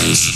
guys.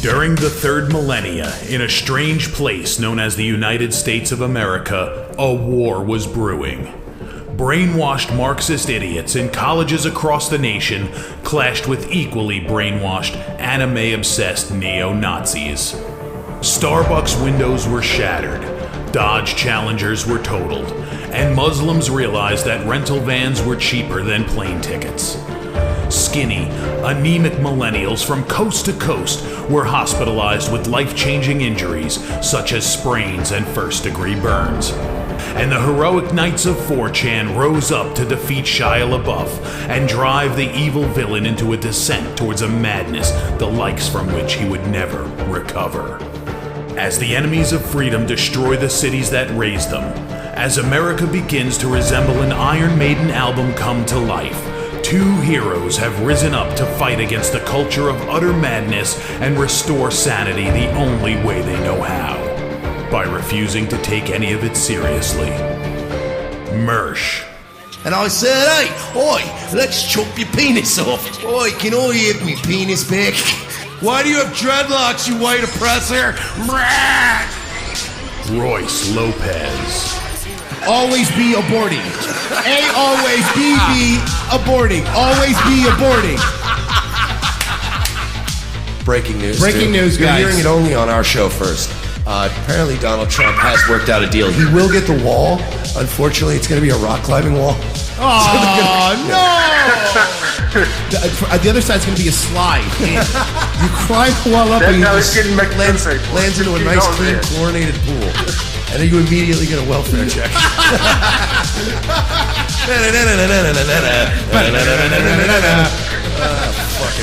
During the third millennia, in a strange place known as the United States of America, a war was brewing. Brainwashed Marxist idiots in colleges across the nation clashed with equally brainwashed, anime-obsessed neo-Nazis. Starbucks windows were shattered, Dodge Challengers were totaled, and Muslims realized that rental vans were cheaper than plane tickets. Skinny, anemic millennials from coast to coast were hospitalized with life-changing injuries such as sprains and first-degree burns. And the heroic knights of 4chan rose up to defeat Shia LaBeouf and drive the evil villain into a descent towards a madness the likes from which he would never recover. As the enemies of freedom destroy the cities that raised them, as America begins to resemble an Iron Maiden album come to life, two heroes have risen up to fight against the culture of utter madness and restore sanity the only way they know how, by refusing to take any of it seriously. Mersh. And I said, hey, oi, let's chop your penis off. Oi, can I have me penis back? Why do you have dreadlocks, you white oppressor? Royce Lopez. Always be aborting. A, always, B, aborting. Always be aborting. Breaking news. Breaking news, You're guys. hearing it only on our show first. Apparently Donald Trump has worked out a deal. He will get the wall. Unfortunately, it's going to be a rock climbing wall. Oh, no! The other side's going to be a slide. You climb the wall up and you just lands into a nice, clean, chlorinated pool. And then you immediately get a welfare check. Fucking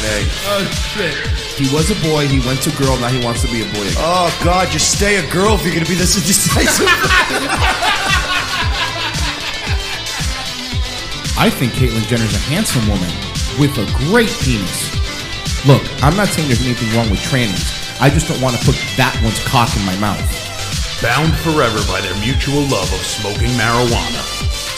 A. Oh, shit. He was a boy, he went to girl, now he wants to be a boy again. Oh, God, just stay a girl if you're going to be this indecisive. I think Caitlyn Jenner's a handsome woman with a great penis. Look, I'm not saying there's anything wrong with trannies. I just don't want to put that one's cock in my mouth. Bound forever by their mutual love of smoking marijuana,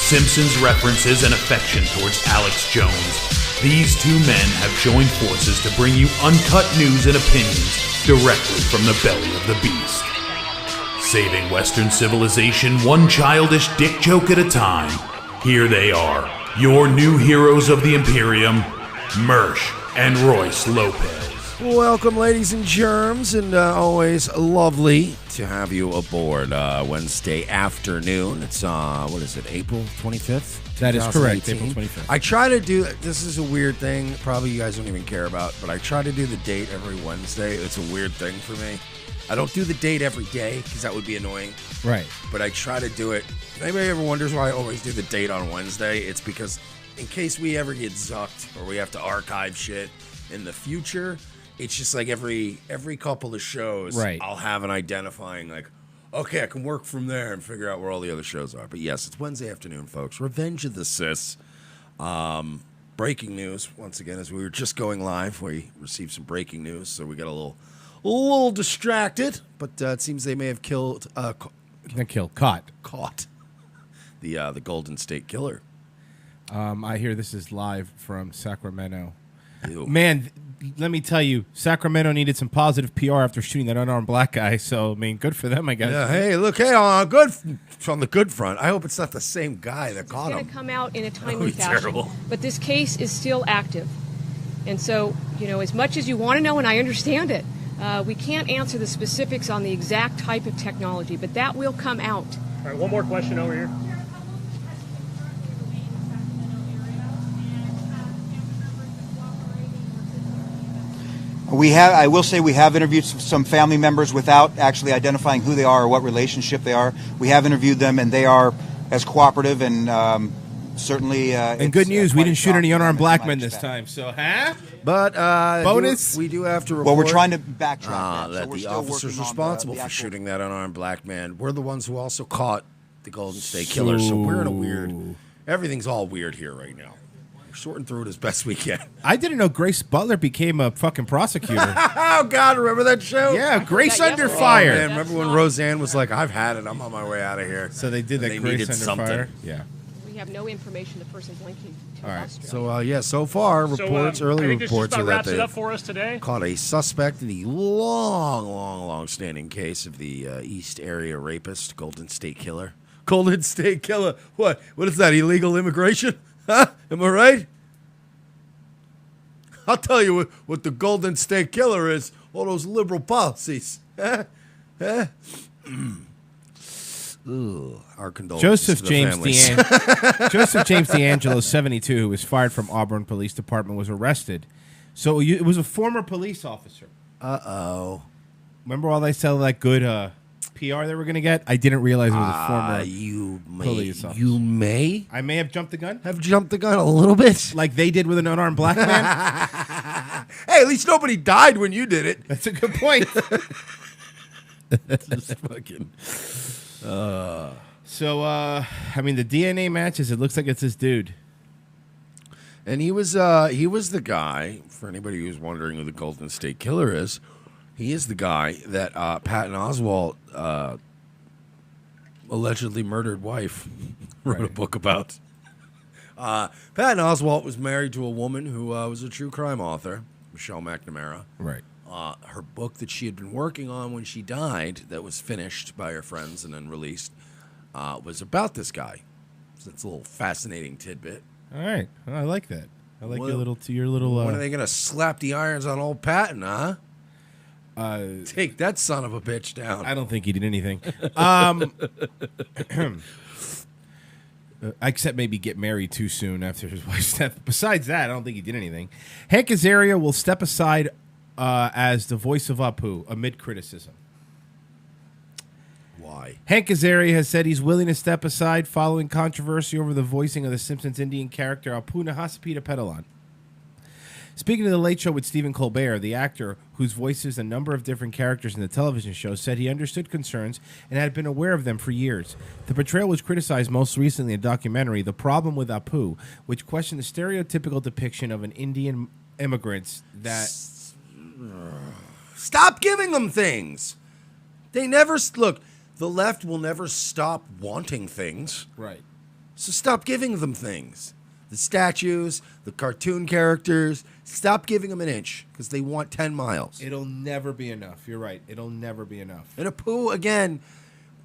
Simpsons references and affection towards Alex Jones, these two men have joined forces to bring you uncut news and opinions directly from the belly of the beast. Saving Western civilization one childish dick joke at a time, here they are, your new heroes of the Imperium, Mersh and Royce Lopez. Welcome, ladies and germs, and always lovely to have you aboard Wednesday afternoon. It's, what is it, April 25th? That is correct, April 25th. I try to do, this is a weird thing, probably you guys don't even care about, but I try to do the date every Wednesday. It's a weird thing for me. I don't do the date every day, because that would be annoying. Right. But I try to do it. If anybody ever wonders why I always do the date on Wednesday, it's because in case we ever get zucked or we have to archive shit in the future, it's just like every couple of shows, right, I'll have an identifying, like, okay, I can work from there and figure out where all the other shows are. But yes, it's Wednesday afternoon, folks. Revenge of the Sis. Breaking news, once again, as we were just going live, we received some breaking news, so we got a little distracted. But it seems they may have killed, caught the Golden State Killer. I hear this is live from Sacramento. Ew. Man, let me tell you, Sacramento needed some positive PR after shooting that unarmed black guy. So, I mean, good for them, I guess. Yeah, hey, look, good on the good front. I hope it's not the same guy that caught him. It's going to come out in a timely fashion. Terrible. But this case is still active. And so, as much as you want to know, and I understand it, we can't answer the specifics on the exact type of technology, but that will come out. All right, one more question over here. I will say we have interviewed some family members without actually identifying who they are or what relationship they are. We have interviewed them, and they are as cooperative and certainly. And good news, we didn't shoot any unarmed black men this time. So, But bonus. we do have to report. Well, we're trying to backtrack that the officers responsible for shooting that unarmed black man were the ones who also caught the Golden State Killer. So we're in a weird. Everything's all weird here right now. We're sorting through it as best we can. I didn't know Grace Butler became a fucking prosecutor. Oh God, remember that show? Yeah, Grace Under Fire. Man, remember when Roseanne was like, "I've had it. I'm on my way out of here." So they did that. They Grace needed Under something. Fire. Yeah. We have no information the person's linking to All right. Australia. So so far reports, I early think this reports just are about that wraps it they up for us today. caught a suspect in the long-standing case of the East Area rapist, Golden State Killer. Golden State Killer. What? What is that? Illegal immigration? Huh? Am I right? I'll tell you what the Golden State Killer is. All those liberal policies. Ooh, our condolences Joseph to the James families. Joseph James D'Angelo, 72, who was fired from Auburn Police Department, was arrested. So it was a former police officer. Uh-oh. Remember all they said that good PR they were going to get? I didn't realize it was a former police officer. You may I may have jumped the gun. have jumped the gun a little bit. Like they did with an unarmed black man? Hey, at least nobody died when you did it. That's a good point. Just fucking. So, I mean, the DNA matches. It looks like it's this dude. And he was the guy, for anybody who's wondering who the Golden State Killer is, he is the guy that Patton Oswalt allegedly murdered wife wrote a book about. Patton Oswalt was married to a woman who was a true crime author, Michelle McNamara. Right. Her book that she had been working on when she died, that was finished by her friends and then released, was about this guy. So it's a little fascinating tidbit. All right. Well, I like that. I like Well, your little. When are they going to slap the irons on old Patton, huh? Take that son of a bitch down. I don't think he did anything. Except maybe get married too soon after his wife's death. Besides that, I don't think he did anything. Hank Azaria will step aside as the voice of Apu amid criticism. Why? Hank Azaria has said he's willing to step aside following controversy over the voicing of the Simpsons Indian character Apu Nahasapita Petalon. Speaking to The Late Show with Stephen Colbert, the actor, whose voices a number of different characters in the television show, said he understood concerns and had been aware of them for years. The portrayal was criticized most recently in a documentary, The Problem with Apu, which questioned the stereotypical depiction of an Indian immigrants that... Stop giving them things. They never... Look, the left will never stop wanting things. Right. So stop giving them things. The statues, the cartoon characters, stop giving them an inch because they want 10 miles. It'll never be enough. You're right. It'll never be enough. And Apu, again,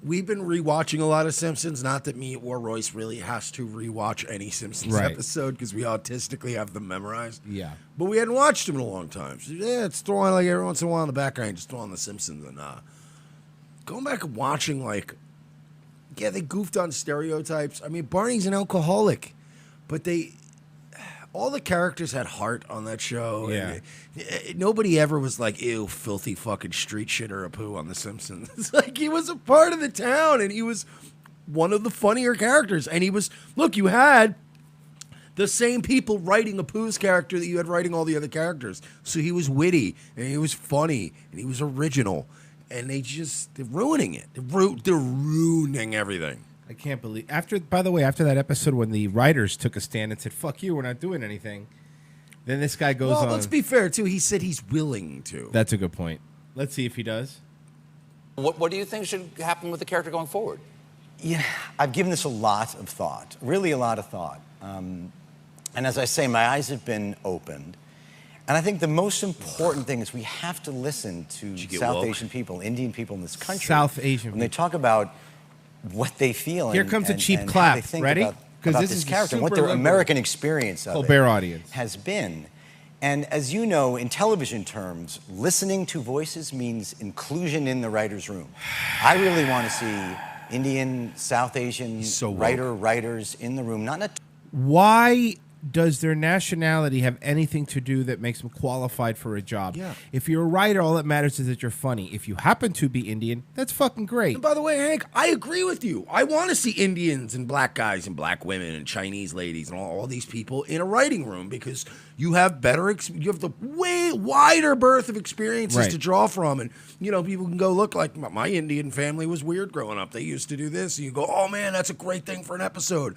we've been rewatching a lot of Simpsons. Not that me or Royce really has to rewatch any Simpsons episode because we autistically have them memorized. Yeah. But we hadn't watched them in a long time. So, yeah, it's throwing like every once in a while in the background, just throwing the Simpsons. And going back and watching, like, yeah, they goofed on stereotypes. I mean, Barney's an alcoholic. But all the characters had heart on that show. Yeah. And nobody ever was like, ew, filthy fucking street shitter Apu on The Simpsons. It's like he was a part of the town, and he was one of the funnier characters. And he was, look, you had the same people writing Apu's character that you had writing all the other characters. So he was witty, and he was funny, and he was original. And they're ruining it. They're ruining everything. I can't believe by the way, after that episode when the writers took a stand and said, fuck you, we're not doing anything, then this guy goes on. Well, let's be fair, too. He said he's willing to. That's a good point. Let's see if he does. What do you think should happen with the character going forward? Yeah, I've given this a lot of thought, really a lot of thought. And as I say, my eyes have been opened. And I think the most important thing is we have to listen to South Asian people, Indian people in this country. South Asian when they talk about what they feel. Here comes a cheap clap. Ready? Because this is character, what their American experience of Colbert audience has been. And as you know, in television terms, listening to voices means inclusion in the writer's room. I really want to see Indian, South Asian writers in the room. Why does their nationality have anything to do that makes them qualified for a job? Yeah. If you're a writer, all that matters is that you're funny. If you happen to be Indian, that's fucking great. And by the way, Hank, I agree with you. I want to see Indians and black guys and black women and Chinese ladies and all these people in a writing room because you have you have the way wider berth of experiences to draw from. And, people can go look like my Indian family was weird growing up. They used to do this. And you go, oh, man, that's a great thing for an episode.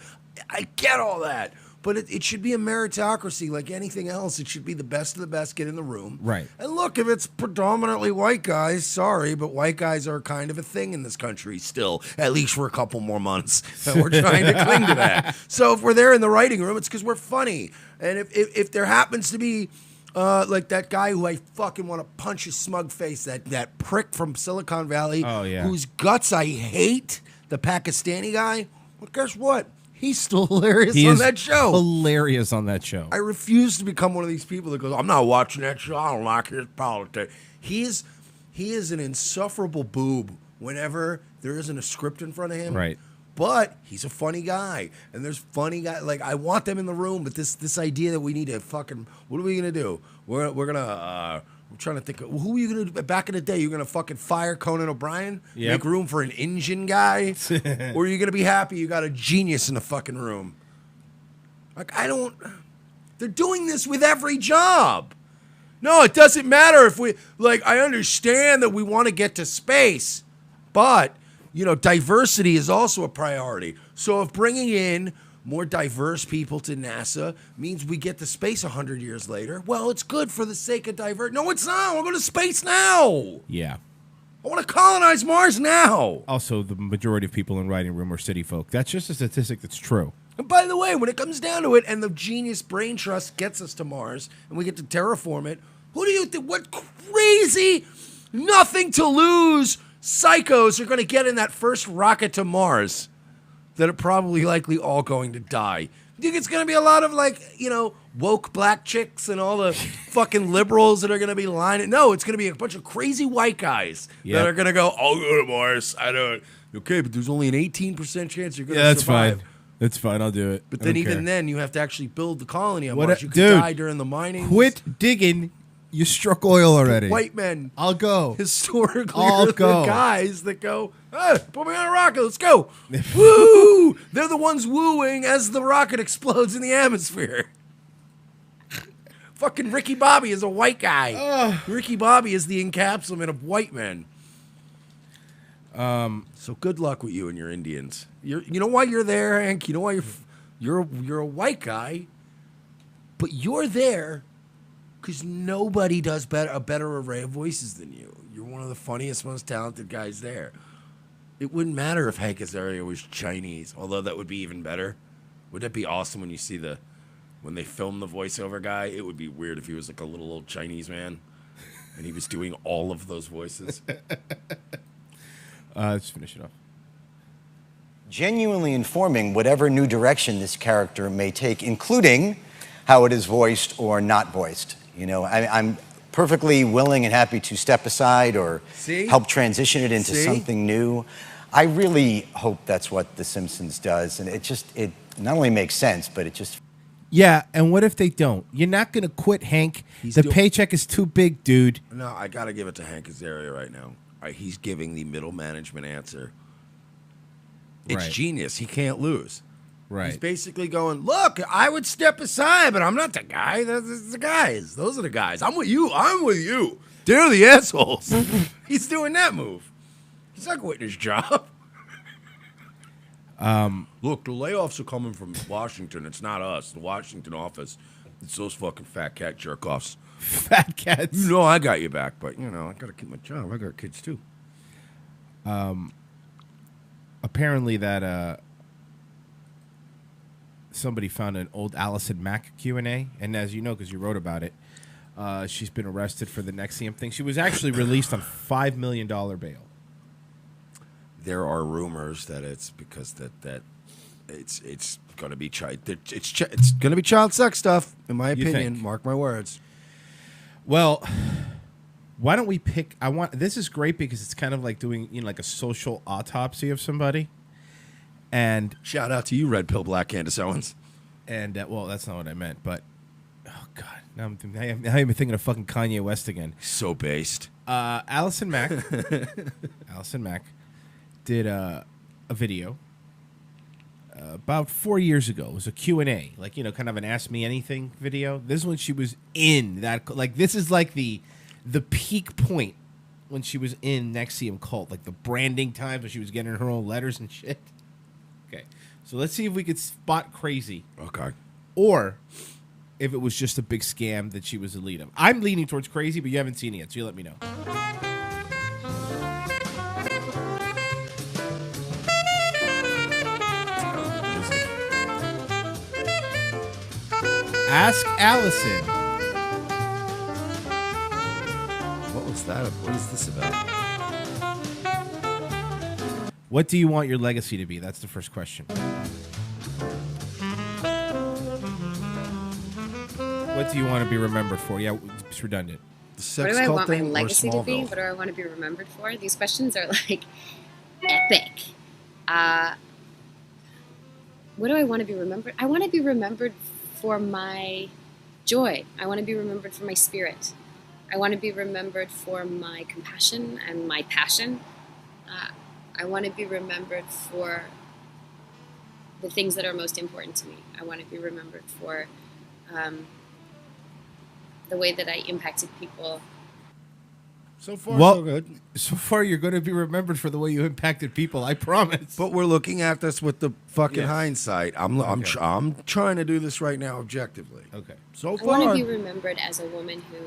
I get all that. But it should be a meritocracy like anything else. It should be the best of the best get in the room. Right. And look, if it's predominantly white guys, sorry, but white guys are kind of a thing in this country still, at least for a couple more months. And we're trying to cling to that. So if we're there in the writing room, it's because we're funny. And if there happens to be like that guy who I fucking want to punch his smug face, that prick from Silicon Valley, whose guts I hate, the Pakistani guy, well, guess what? He's still hilarious on that show. Hilarious on that show. I refuse to become one of these people that goes, I'm not watching that show. I don't like his politics. He is an insufferable boob whenever there isn't a script in front of him. Right. But he's a funny guy. And there's funny guys. Like, I want them in the room, but this idea that we need to fucking, what are we going to do? We're going to, I'm trying to think of, who are you going to do? Back in the day, you're going to fucking fire Conan O'Brien? Yep. Make room for an Indian guy? Or are you going to be happy you got a genius in the fucking room? Like, they're doing this with every job. No, it doesn't matter if I understand that we want to get to space, but, diversity is also a priority. So if bringing in more diverse people to NASA means we get to space 100 years later, well, it's good for the sake of diversity. No, it's not. We're going to space now. Yeah. I want to colonize Mars now. Also, the majority of people in writing room are city folk. That's just a statistic that's true. And by the way, when it comes down to it and the genius brain trust gets us to Mars and we get to terraform it, who do you think, what crazy, nothing to lose psychos are going to get in that first rocket to Mars that are probably likely all going to die? You think it's going to be a lot of woke black chicks and all the fucking liberals that are going to be lining? No, it's going to be a bunch of crazy white guys that are going to go, I'll go to Mars. I don't. Okay, but there's only an 18% chance you're going to survive. Fine. That's fine. I'll do it. But then even then, you have to actually build the colony on What Mars. a- You could dude, die during the mining. Quit digging. You struck oil already. White men. I'll go. Historically, I'll are go. the guys that go, put me on a rocket, let's go. Woo! They're the ones wooing as the rocket explodes in the atmosphere. Fucking Ricky Bobby is a white guy. Ricky Bobby is the encapsulation of white men. So good luck with you and your Indians. You know why you're there, Hank? You know why you're a white guy, but you're there because nobody does a better array of voices than you. You're one of the funniest, most talented guys there. It wouldn't matter if Hank Azaria was Chinese, although that would be even better. Would that be awesome when you see when they film the voiceover guy? It would be weird if he was like a little old Chinese man and he was doing all of those voices. Let's finish it off. Genuinely informing whatever new direction this character may take, including how it is voiced or not voiced. I'm perfectly willing and happy to step aside or help transition it into something new. I really hope that's what The Simpsons does, and it not only makes sense, but it just... Yeah, and what if they don't? You're not going to quit, Hank. The paycheck is too big, dude. No, I got to give it to Hank Azaria right now. He's giving the middle management answer. It's genius. He can't lose. Right. He's basically going, look, I would step aside, but I'm not the guy. That's the guys. Those are the guys. I'm with you. I'm with you. They're the assholes. He's doing that move. He's not quitting his job. Look, the layoffs are coming from Washington. It's not us. The Washington office. It's those fucking fat cat jerk-offs. Fat cats. You know I got you back, but, I got to keep my job. I got kids, too. Apparently that somebody found an old Alison Mack Q&A, and as you know, because you wrote about it, she's been arrested for the Nexium thing. She was actually released on $5 million bail. There are rumors that it's because that it's going to be it's going to be child sex stuff, in my opinion. Mark my words. Well, why don't we pick? This is great because it's kind of like doing like a social autopsy of somebody. And shout out to you, Red Pill Black Candace Owens. And well, that's not what I meant, but oh god, now I'm thinking of fucking Kanye West again. So based. Alison Mack, Alison Mack, did a video about 4 years ago. It was a Q&A, like kind of an Ask Me Anything video. This is when she was in that. Like this is like the peak point when she was in NXIVM Cult, like the branding times when she was getting her own letters and shit. Okay. So let's see if we could spot crazy. Okay. Or if it was just a big scam that she was the lead of. I'm leaning towards crazy, but you haven't seen it yet, so you let me know. Ask Allison. What was that? What is this about? What do you want your legacy to be? That's the first question. What do you want to be remembered for? Yeah, it's redundant. The What sex do I cult want my thing or legacy to be? Smallville? What do I want to be remembered for? These questions are like epic. What do I want to be remembered? I want to be remembered for my joy. I want to be remembered for my spirit. I want to be remembered for my compassion and my passion. I want to be remembered for the things that are most important to me. I want to be remembered for the way that I impacted people. So far, Well, so good. So far, you're going to be remembered for the way you impacted people. I promise. But we're looking at this with the fucking Yes. hindsight. I'm trying to do this right now objectively. Okay. So I want far, to be remembered as a woman who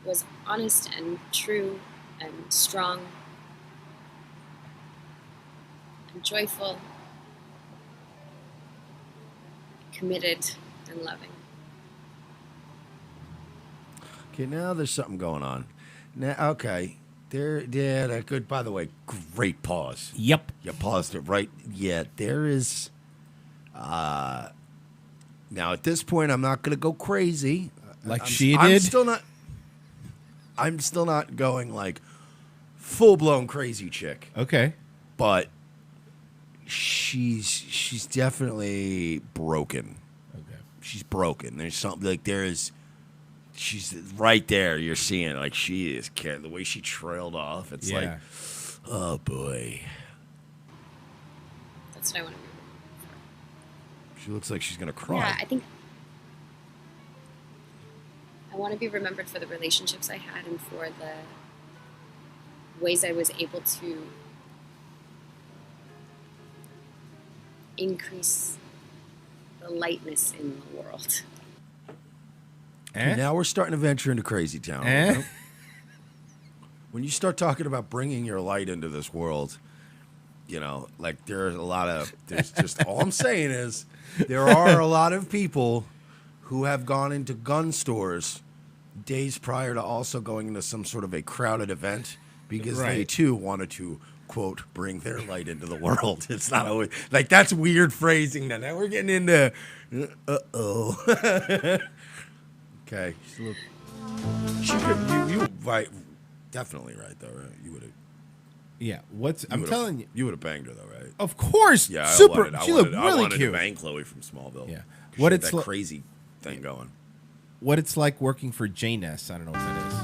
was honest and true and strong and joyful, committed and loving. okay, now there's something going on. Now, okay, that good. By the way, great pause. Yep. You paused it right. Yeah, there is. Now at this point, I'm not going to go crazy. Like I'm, she I'm did? Still not. I'm still not going like full blown crazy chick, Okay. but she's definitely broken. Okay. She's broken. There's something like she's right there. You're seeing it. Like she is. The way she trailed off. It's like, oh boy. That's what I want to be. She looks like she's gonna cry. Yeah, I think I want to be remembered for the relationships I had and for the ways I was able to increase the lightness in the world. Okay, now we're starting to venture into crazy town. When you start talking about bringing your light into this world, like there's just all I'm saying is there are a lot of people who have gone into gun stores days prior to also going into some sort of a crowded event because they too wanted to, quote, bring their light into the world. It's not always like that's weird phrasing. Now we're getting into okay. You right, definitely right though, right? You would have. Yeah. I'm telling you. You would have banged her though, right? Of course. Yeah, Super. I She looked wanted really to cute. bang Chloe from Smallville. Yeah. She What had it's that li- crazy thing going. What it's like working for J-Ness. I don't know what that is.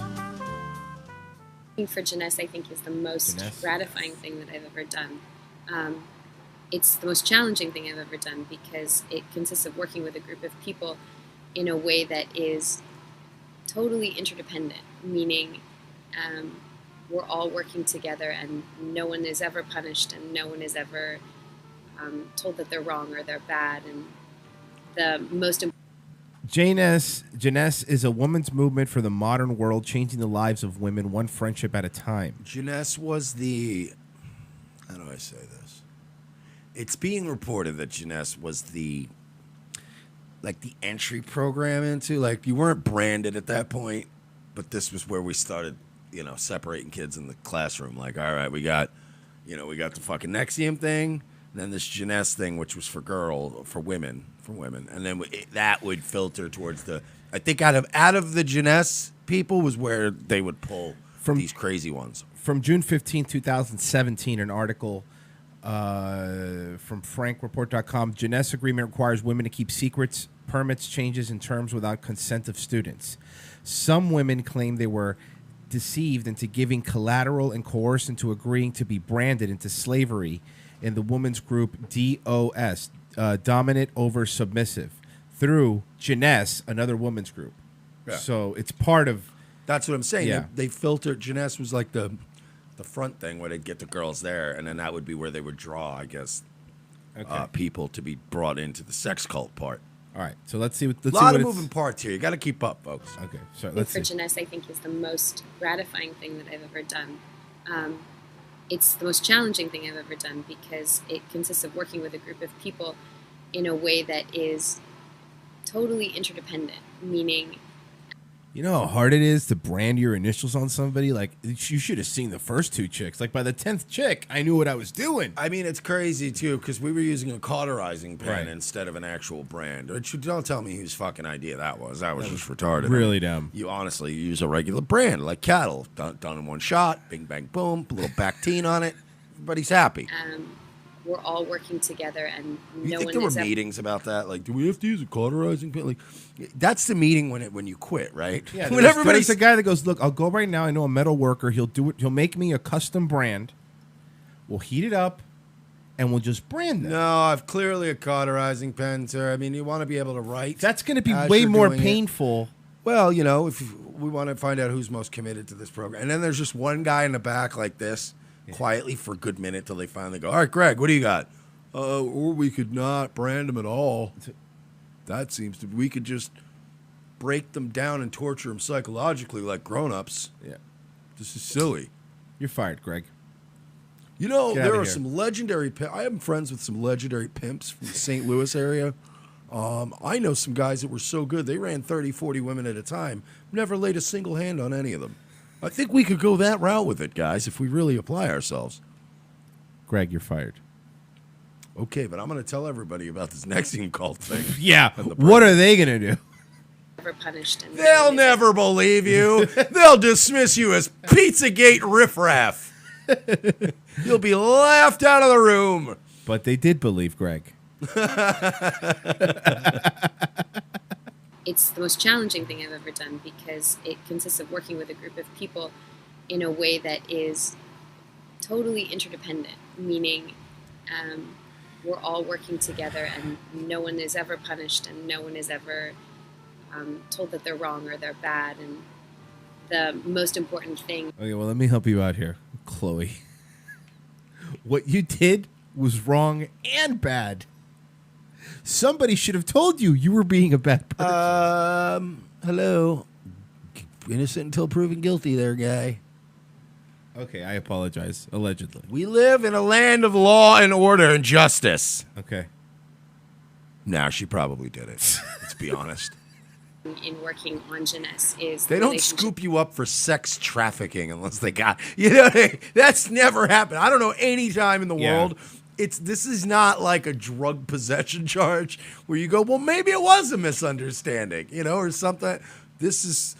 Working for Jeunesse, I think, is the most Jeunesse? gratifying thing that I've ever done. It's the most challenging thing I've ever done because it consists of working with a group of people in a way that is totally interdependent, meaning we're all working together and no one is ever punished and no one is ever told that they're wrong or they're bad. And the most important Jeunesse is a women's movement for the modern world, changing the lives of women one friendship at a time. Jeunesse was the. How do I say this? It's being reported that Jeunesse was the entry program into, like, you weren't branded at that point, but this was where we started, separating kids in the classroom. Like, all right, we got the fucking NXIVM thing, and then this Jeunesse thing, which was for women, and then that would filter towards I think out of the Jeunesse people was where they would pull from these crazy ones. From June 15, 2017, an article From FrankReport.com, Jeunesse agreement requires women to keep secrets, permits, changes, and terms without consent of students. Some women claim they were deceived into giving collateral and coerced into agreeing to be branded into slavery in the women's group DOS, Dominant Over Submissive, through Jeunesse, another women's group. Yeah. So it's part of... That's what I'm saying. Yeah. They filtered. Jeunesse was like the front thing where they'd get the girls there, and then that would be where they would draw, I guess, people to be brought into the sex cult part. All right, so let's see what... A lot of moving parts here. You got to keep up, folks. Okay, so I think let's for see. Jeunesse, I think is the most gratifying thing that I've ever done. It's the most challenging thing I've ever done because it consists of working with a group of people in a way that is totally interdependent, meaning... You know how hard it is to brand your initials on somebody? Like, you should have seen the first two chicks. Like, by the 10th chick, I knew what I was doing. I mean, it's crazy, too, because we were using a cauterizing pen Right. instead of an actual brand. Which, don't tell me whose fucking idea that was. That was just retarded. Really dumb. You honestly use a regular brand, like cattle. Done in one shot, bing, bang, boom, a little Bactine on it. Everybody's happy. We're all working together, and You no think one there were is ever... meetings about that? Like, do we have to use a cauterizing pen? Like, that's the meeting when you quit, right? Yeah, when there's a guy that goes, look, I'll go right now. I know a metal worker. He'll do it. He'll make me a custom brand. We'll heat it up, and we'll just brand them. No, I've clearly a cauterizing pen, sir. I mean, you want to be able to write. That's going to be as way you're more doing it. painful. Well, you know, if we want to find out who's most committed to this program. And then there's just one guy in the back like this, quietly for a good minute till they finally go, all right, Greg, what do you got? Or we could not brand them at all. That seems to be, we could just break them down and torture them psychologically like grown-ups. Yeah. This is silly. You're fired, Greg. You know, Get there outta are here. some legendary I am friends with some legendary pimps from the St. Louis area. I know some guys that were so good, they ran 30, 40 women at a time. Never laid a single hand on any of them. I think we could go that route with it, guys, if we really apply ourselves. Greg, you're fired. Okay, but I'm going to tell everybody about this Nexium cult thing. Yeah. And the What are they going to do? ever punished. And They'll never believe you. They'll dismiss you as Pizzagate riffraff. You'll be laughed out of the room. But they did believe Greg. It's the most challenging thing I've ever done because it consists of working with a group of people in a way that is totally interdependent, meaning we're all working together and no one is ever punished and no one is ever told that they're wrong or they're bad. And the most important thing... Okay, well, let me help you out here, Chloe. What you did was wrong and bad. Somebody should have told you you were being a bad person. Hello. Innocent until proven guilty there, guy. Okay, I apologize. Allegedly. We live in a land of law and order and justice. Okay. Nah, she probably did it. Let's be honest. in working on Jeunesse is They the don't relationship. scoop you up for sex trafficking unless they got, you know, that's never happened. I don't know any time in the Yeah. world. This is not like a drug possession charge where you go, well, maybe it was a misunderstanding, you know, or something. This is,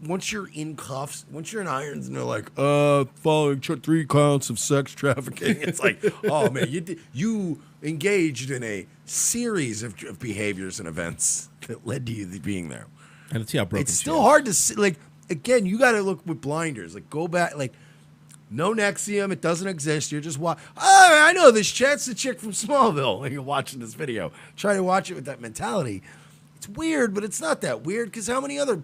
once you're in cuffs, once you're in irons and they're like, following 3 counts of sex trafficking, it's like, oh man, you engaged in a series of behaviors and events that led to you being there. And let's see how broken It's she still is. hard to see. Like, again, you got to look with blinders. Like, go back. Like, no Nexium. It doesn't exist. You're just watching. Oh, I know this chick. It's the chick from Smallville. When you're watching this video, try to watch it with that mentality. It's weird, but it's not that weird because how many other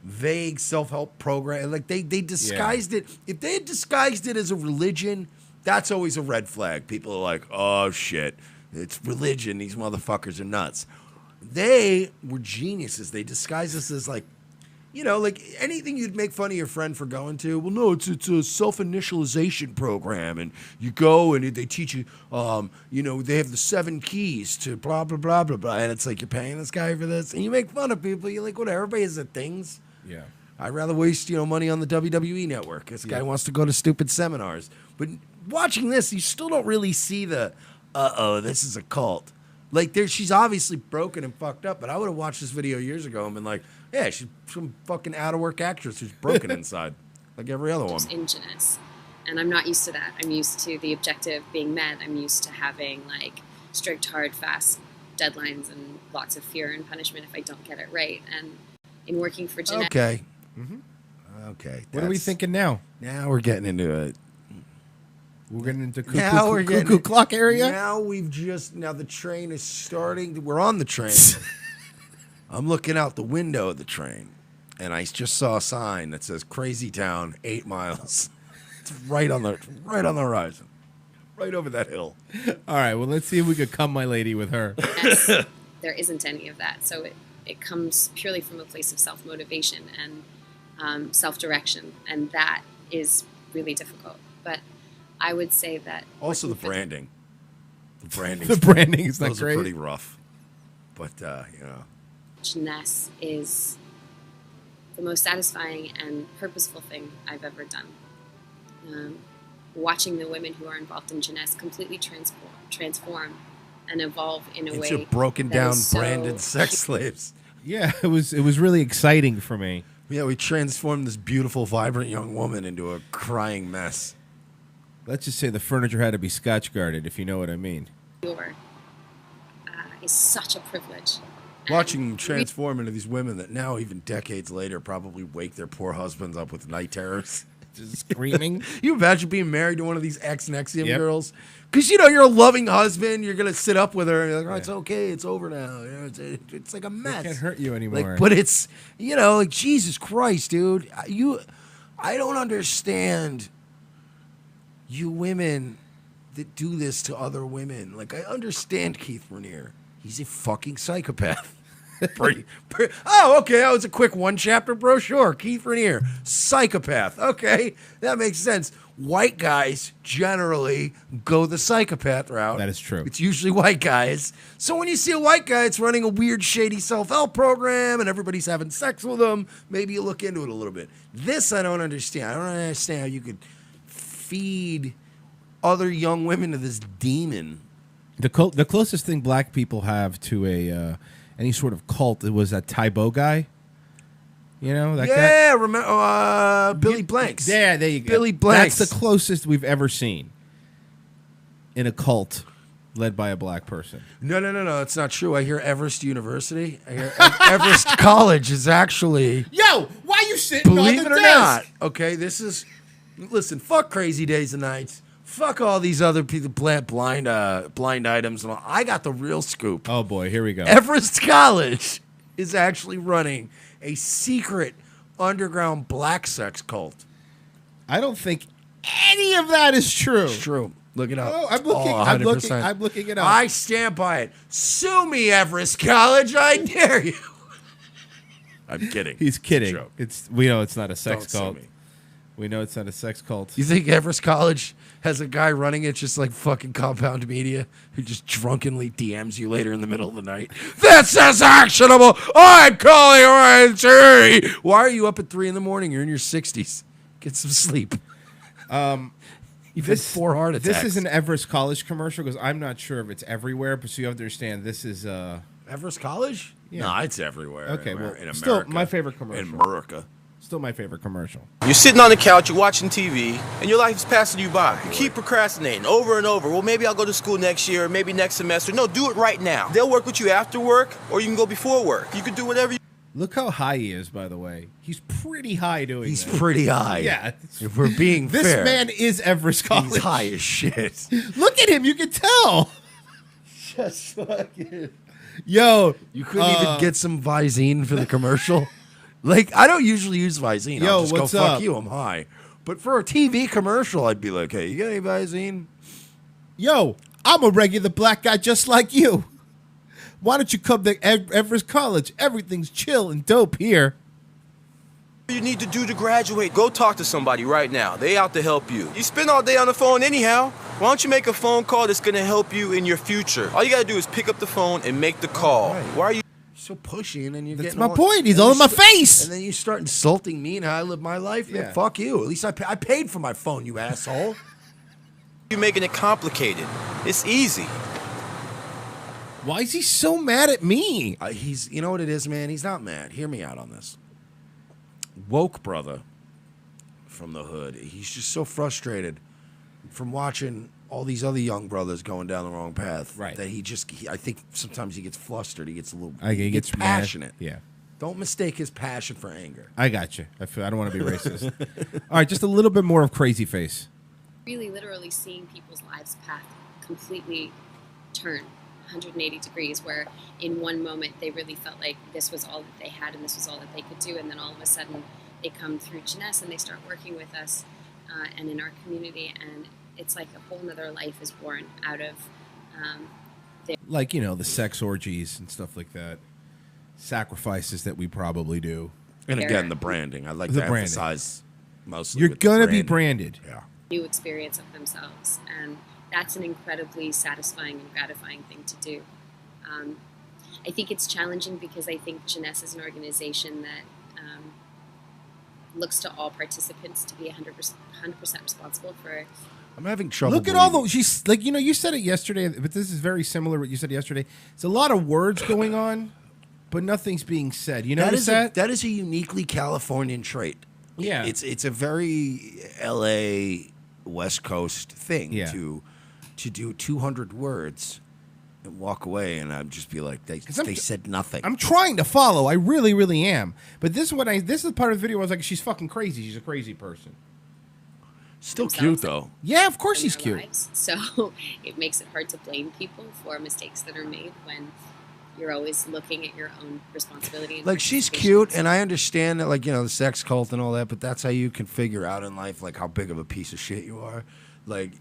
vague self-help programs? Like, they disguised it. If they had disguised it as a religion, that's always a red flag. People are like, oh, shit. It's religion. These motherfuckers are nuts. They were geniuses. They disguised this as like, you know, like anything you'd make fun of your friend for going to. Well, no, it's a self-initialization program, and you go and they teach you, you know, they have the 7 keys to blah blah blah blah blah, and it's like you're paying this guy for this, and you make fun of people. You're like, whatever. Everybody has their things. Yeah. I'd rather waste, you know, money on the WWE network. This guy wants to go to stupid seminars. But watching this, you still don't really see the, this is a cult. Like, she's obviously broken and fucked up, but I would have watched this video years ago and been like, yeah, she's some fucking out-of-work actress who's broken inside, like every other one. in Jeunesse. And I'm not used to that. I'm used to the objective being met. I'm used to having like strict, hard, fast deadlines and lots of fear and punishment if I don't get it right. And in working for Jeanette... Okay. Mm-hmm. Okay. What are we thinking now? Now we're getting into it. We're getting into cuckoo clock area? Now the train is starting. We're on the train. I'm looking out the window of the train, and I just saw a sign that says Crazy Town, 8 miles. It's right on the horizon. Right over that hill. All right, well, let's see if we could come my lady with her. Yes, there isn't any of that. So it comes purely from a place of self-motivation and self-direction, and that is really difficult. But I would say that... Also the branding. The branding is not those great. are pretty rough. But, Jeunesse is the most satisfying and purposeful thing I've ever done. Watching the women who are involved in Jeunesse completely transform and evolve in a way into broken that down is so... branded sex slaves. Yeah, it was really exciting for me. Yeah, we transformed this beautiful, vibrant young woman into a crying mess. Let's just say the furniture had to be Scotch guarded, if you know what I mean. Is such a privilege. Watching them transform into these women that now, even decades later, probably wake their poor husbands up with night terrors. Just screaming. You imagine being married to one of these ex-Nexium Yep. girls? Because, you're a loving husband. You're going to sit up with her. And you're like, it's okay. It's over now. It's like a mess. It can't hurt you anymore. But it's, like, Jesus Christ, dude. I don't understand you women that do this to other women. Like, I understand Keith Raniere. He's a fucking psychopath. Oh, okay. That was a quick one-chapter brochure. Keith Raniere, psychopath. Okay, that makes sense. White guys generally go the psychopath route. That is true. It's usually white guys. So when you see a white guy that's running a weird, shady self-help program and everybody's having sex with him, maybe you look into it a little bit. This I don't understand. I don't understand how you could feed other young women to this demon. The closest thing black people have to any sort of cult, it was that Tybo guy. You know that guy? Remember Billy Blanks. Yeah, there you go. Billy Blanks. That's the closest we've ever seen in a cult led by a black person. No. It's not true. I hear Everest University. I hear Everest College is actually... Yo, why you sitting on the Believe it or desk? not. Okay, this is... Listen, fuck Crazy Days and Nights. Fuck all these other people, blind items and all. I got the real scoop. Oh, boy, here we go. Everest College is actually running a secret underground black sex cult. I don't think any of that is true. It's true. Look it up. Oh, I'm looking it up. I stand by it. Sue me, Everest College. I dare you. I'm kidding. He's kidding. We know it's not a sex Don't cult. sue me. We know it's not a sex cult. You think Everest College has a guy running it just like fucking Compound Media who just drunkenly DMs you later in the middle of the night? This is actionable. I'm calling ONT. Why are you up at 3 a.m? You're in your 60s. Get some sleep. You've had 4 heart attacks. This is an Everest College commercial because I'm not sure if it's everywhere, but so you have to understand this is Everest College? Yeah. No, it's everywhere. Okay, in well, America. still my favorite commercial. In America. Still my favorite commercial. You're sitting on the couch, you're watching TV, and your life is passing you by. You keep procrastinating over and over. Well, maybe I'll go to school next year, maybe next semester. No, do it right now. They'll work with you after work, or you can go before work. You can do whatever you... Look how high he is, by the way. He's pretty high doing He's that. pretty high. Yeah. If we're being this fair. man is Everest College. He's high as shit. Look at him. You can tell. Just fucking... Yo. You couldn't even get some Visine for the commercial? Like, I don't usually use Visine. Yo, I'll just what's go, fuck up? you, I'm high. But for a TV commercial, I'd be like, hey, you got any Visine? Yo, I'm a regular black guy just like you. Why don't you come to Everest College? Everything's chill and dope here. You need to do to graduate. Go talk to somebody right now. They out to help you. You spend all day on the phone anyhow. Why don't you make a phone call that's going to help you in your future? All you got to do is pick up the phone and make the call. Right. Why are you so pushy? And then you That's my point. He's all in my face. And then you start insulting me and how I live my life. Yeah. Man, fuck you. At least I paid for my phone, you asshole. You're making it complicated. It's easy. Why is he so mad at me? You know what it is, man? He's not mad. Hear me out on this. Woke brother from the hood. He's just so frustrated from watching all these other young brothers going down the wrong path. Right. That I think sometimes he gets flustered. He gets a little. He gets passionate. Mad. Yeah. Don't mistake his passion for anger. I got you. I don't want to be racist. All right, just a little bit more of Crazy Face. Really, literally seeing people's lives' path completely turn 180 degrees, where in one moment they really felt like this was all that they had and this was all that they could do, and then all of a sudden they come through Jeunesse and they start working with us and in our community, and it's like a whole nother life is born out of like, you know, the sex orgies and stuff like that. Sacrifices that we probably do. And again, the branding. I'd like to emphasize mostly. You're going to be branded. Yeah. New experience of themselves, and that's an incredibly satisfying and gratifying thing to do. I think it's challenging because I think Jeunesse is an organization that looks to all participants to be 100% responsible for. I'm having trouble. Look at all those. She's like, you know, you said it yesterday, but this is very similar to what you said yesterday. It's a lot of words going on, but nothing's being said. You notice that? That is a uniquely Californian trait. Yeah. It's a very LA West Coast thing to do 200 words and walk away, and I'd just be like, they said nothing. I'm trying to follow. I really, really am. But this is part of the video. I was like, she's fucking crazy. She's a crazy person. Still cute though. Yeah, of course she's cute. Lives. So it makes it hard to blame people for mistakes that are made when you're always looking at your own responsibility. And like, she's cute, and I understand that, like, you know, the sex cult and all that, but that's how you can figure out in life, like, how big of a piece of shit you are. Like,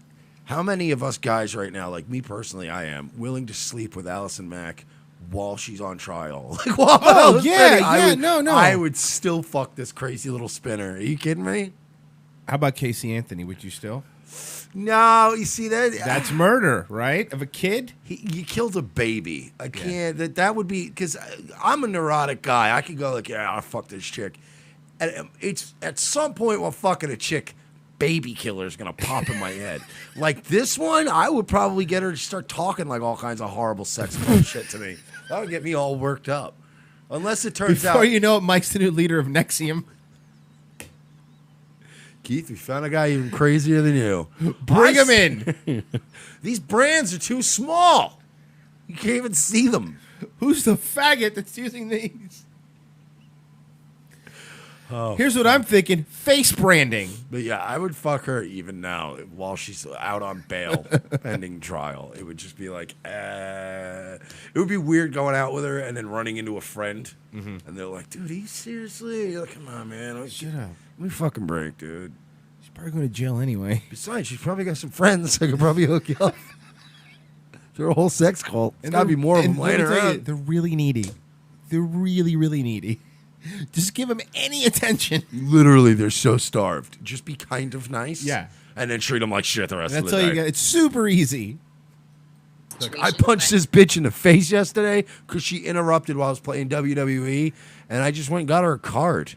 how many of us guys right now, like me personally, I am willing to sleep with Alison Mack while she's on trial. Like, while I would still fuck this crazy little spinner. Are you kidding me? How about Casey Anthony? Would you still? No, you see that? That's murder, right? Of a kid? You killed a baby. I can't. That would be, because I'm a neurotic guy. I could go like, yeah, I'll fuck this chick. And it's at some point while fucking a chick, baby killer is gonna pop in my head. Like this one, I would probably get her to start talking like all kinds of horrible sex bullshit to me. That would get me all worked up. Unless it turns out. Before you know it, Mike's the new leader of Nexium. Keith, we found a guy even crazier than you. Bring him in. These brands are too small. You can't even see them. Who's the faggot that's using these? Here's what I'm thinking. Face branding. But yeah, I would fuck her even now while she's out on bail pending trial. It would just be like, it would be weird going out with her and then running into a friend. And they're like, dude, are you seriously? You're like, come on, man. Shut up. Let me fucking break, dude. She's probably going to jail anyway. Besides, she's probably got some friends that could probably hook you up. They're a whole sex cult. There's got to be more of them laying around. They're really needy. They're really, really needy. Just give them any attention. Literally, they're so starved. Just be kind of nice. Yeah. And then treat them like shit the rest of the day. That's all you day. got. It's super easy. Look, I punched this bitch in the face yesterday because she interrupted while I was playing WWE, and I just went and got her a card.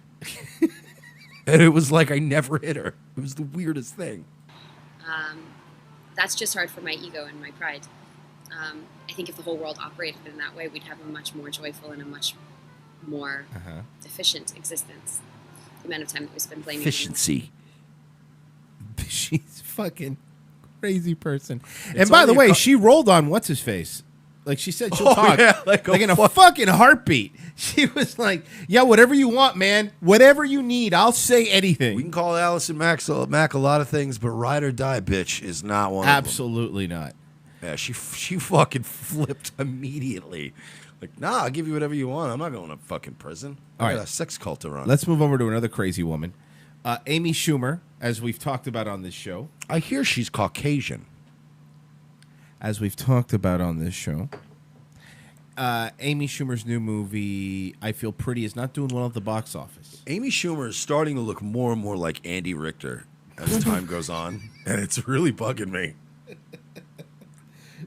And it was like I never hit her. It was the weirdest thing. That's just hard for my ego and my pride. I think if the whole world operated in that way, we'd have a much more joyful and a much more efficient existence. The amount of time that we spend blaming efficiency. She's fucking crazy person. And by the way, she rolled on what's his face. Like she said, she'll talk like in a fucking heartbeat. She was like, "Yeah, whatever you want, man. Whatever you need, I'll say anything." We can call Alison Mack a lot of things, but ride or die, bitch, is not one. Absolutely of them. Not. Yeah, she fucking flipped immediately. Like, nah, I'll give you whatever you want. I'm not going to fucking prison. I got a sex cult to run. Let's move over to another crazy woman. Amy Schumer, as we've talked about on this show. I hear she's Caucasian. As we've talked about on this show. Amy Schumer's new movie, I Feel Pretty, is not doing well at the box office. Amy Schumer is starting to look more and more like Andy Richter as time goes on. And it's really bugging me.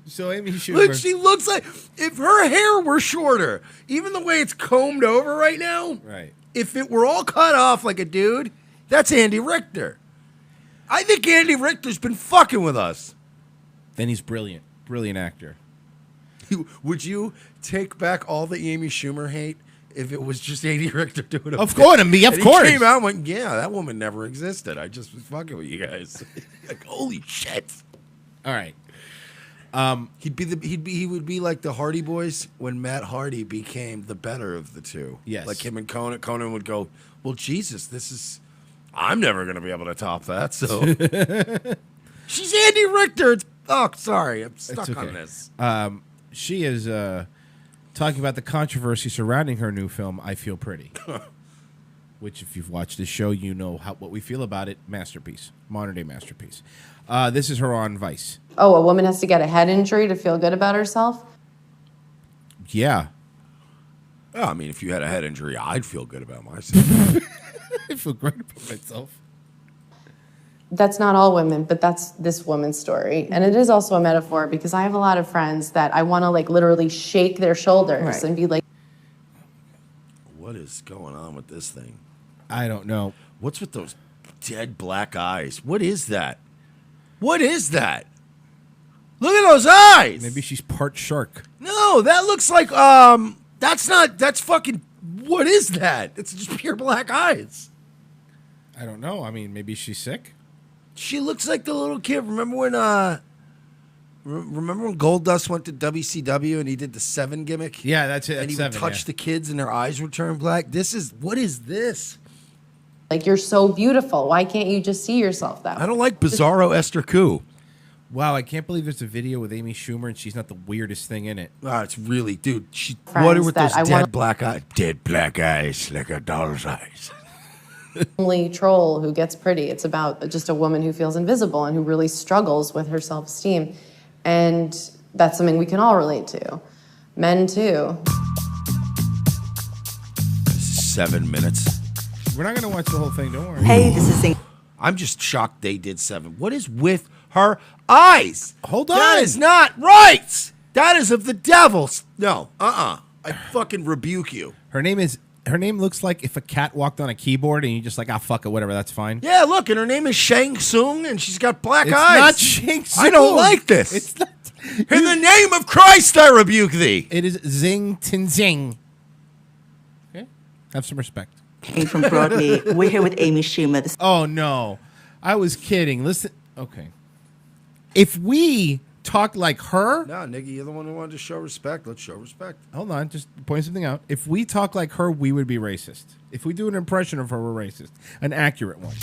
So Amy Schumer. Look, she looks like if her hair were shorter, even the way it's combed over right now. Right. If it were all cut off like a dude, that's Andy Richter. I think Andy Richter's been fucking with us. Then he's brilliant. Brilliant actor. Would you take back all the Amy Schumer hate if it was just Andy Richter doing it. Of course, of He course. came out and went, yeah, that woman never existed. I just was fucking with you guys. Like, holy shit. All right. He would be like the Hardy Boys when Matt Hardy became the better of the two. Yes. Like him and Conan. Conan would go, well, Jesus, I'm never going to be able to top that. So she's Andy Richter. Sorry, I'm stuck on this. She is talking about the controversy surrounding her new film, I Feel Pretty. Which, if you've watched this show, you know what we feel about it. Masterpiece. Modern day masterpiece. This is her on Vice. Oh, a woman has to get a head injury to feel good about herself? Yeah. Oh, I mean, if you had a head injury, I'd feel good about myself. I feel great about myself. That's not all women, but that's this woman's story. And it is also a metaphor because I have a lot of friends that I want to like literally shake their shoulders and be like, What is going on with this thing? I don't know. What's with those dead black eyes? What is that? What is that? Look at those eyes. Maybe she's part shark. No, that looks like that's fucking, what is that? It's just pure black eyes. I don't know. I mean, maybe she's sick. She looks like the little kid. Remember when Goldust went to WCW and he did the 7 gimmick? Yeah, that's it. And he That's would 7, touch the kids and their eyes would turn black. What is this? like, you're so beautiful. Why can't you just see yourself that way? I don't like Bizarro Esther Koo. Wow, I can't believe there's a video with Amy Schumer and she's not the weirdest thing in it. It's really, dude. Friends What are with that those I wanna- black eyes? Dead black eyes, like a doll's eyes. Only troll who gets pretty. It's about just a woman who feels invisible and who really struggles with her self-esteem. And that's something we can all relate to. Men, too. 7 minutes. We're not going to watch the whole thing, don't worry. Hey, this is I'm just shocked they did 7. What is with her eyes? Hold on. That is not right. That is of the devil. No, I fucking rebuke you. Her name looks like if a cat walked on a keyboard and you just like, fuck it, whatever, that's fine. Yeah, look, and her name is Shang Tsung, and she's got black It's eyes. not Shang Tsung. I don't like this. It's not. In the name of Christ, I rebuke thee. It is Zing Tin Zing. Okay? Have some respect. from Broadly. We're here with Amy Schumer. Oh, no. I was kidding. Listen. Okay. If we talk like her. No, Nigga, you're the one who wanted to show respect. Let's show respect. Hold on. Just point something out. If we talk like her, we would be racist. If we do an impression of her, we're racist. An accurate one.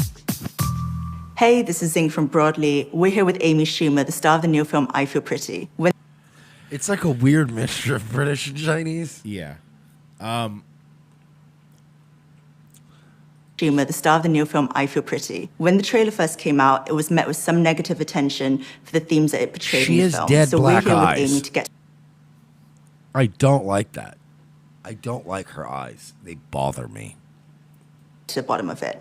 Hey, this is Zing from Broadly. We're here with Amy Schumer, the star of the new film I Feel Pretty. It's like a weird mixture of British and Chinese. Yeah. Schumer, the star of the new film I Feel Pretty. When the trailer first came out, it was met with some negative attention for the themes that it portrayed She in the has film. dead so black we're here eyes. with Amy to get I don't like that. I don't like her eyes. They bother me. to the bottom of it.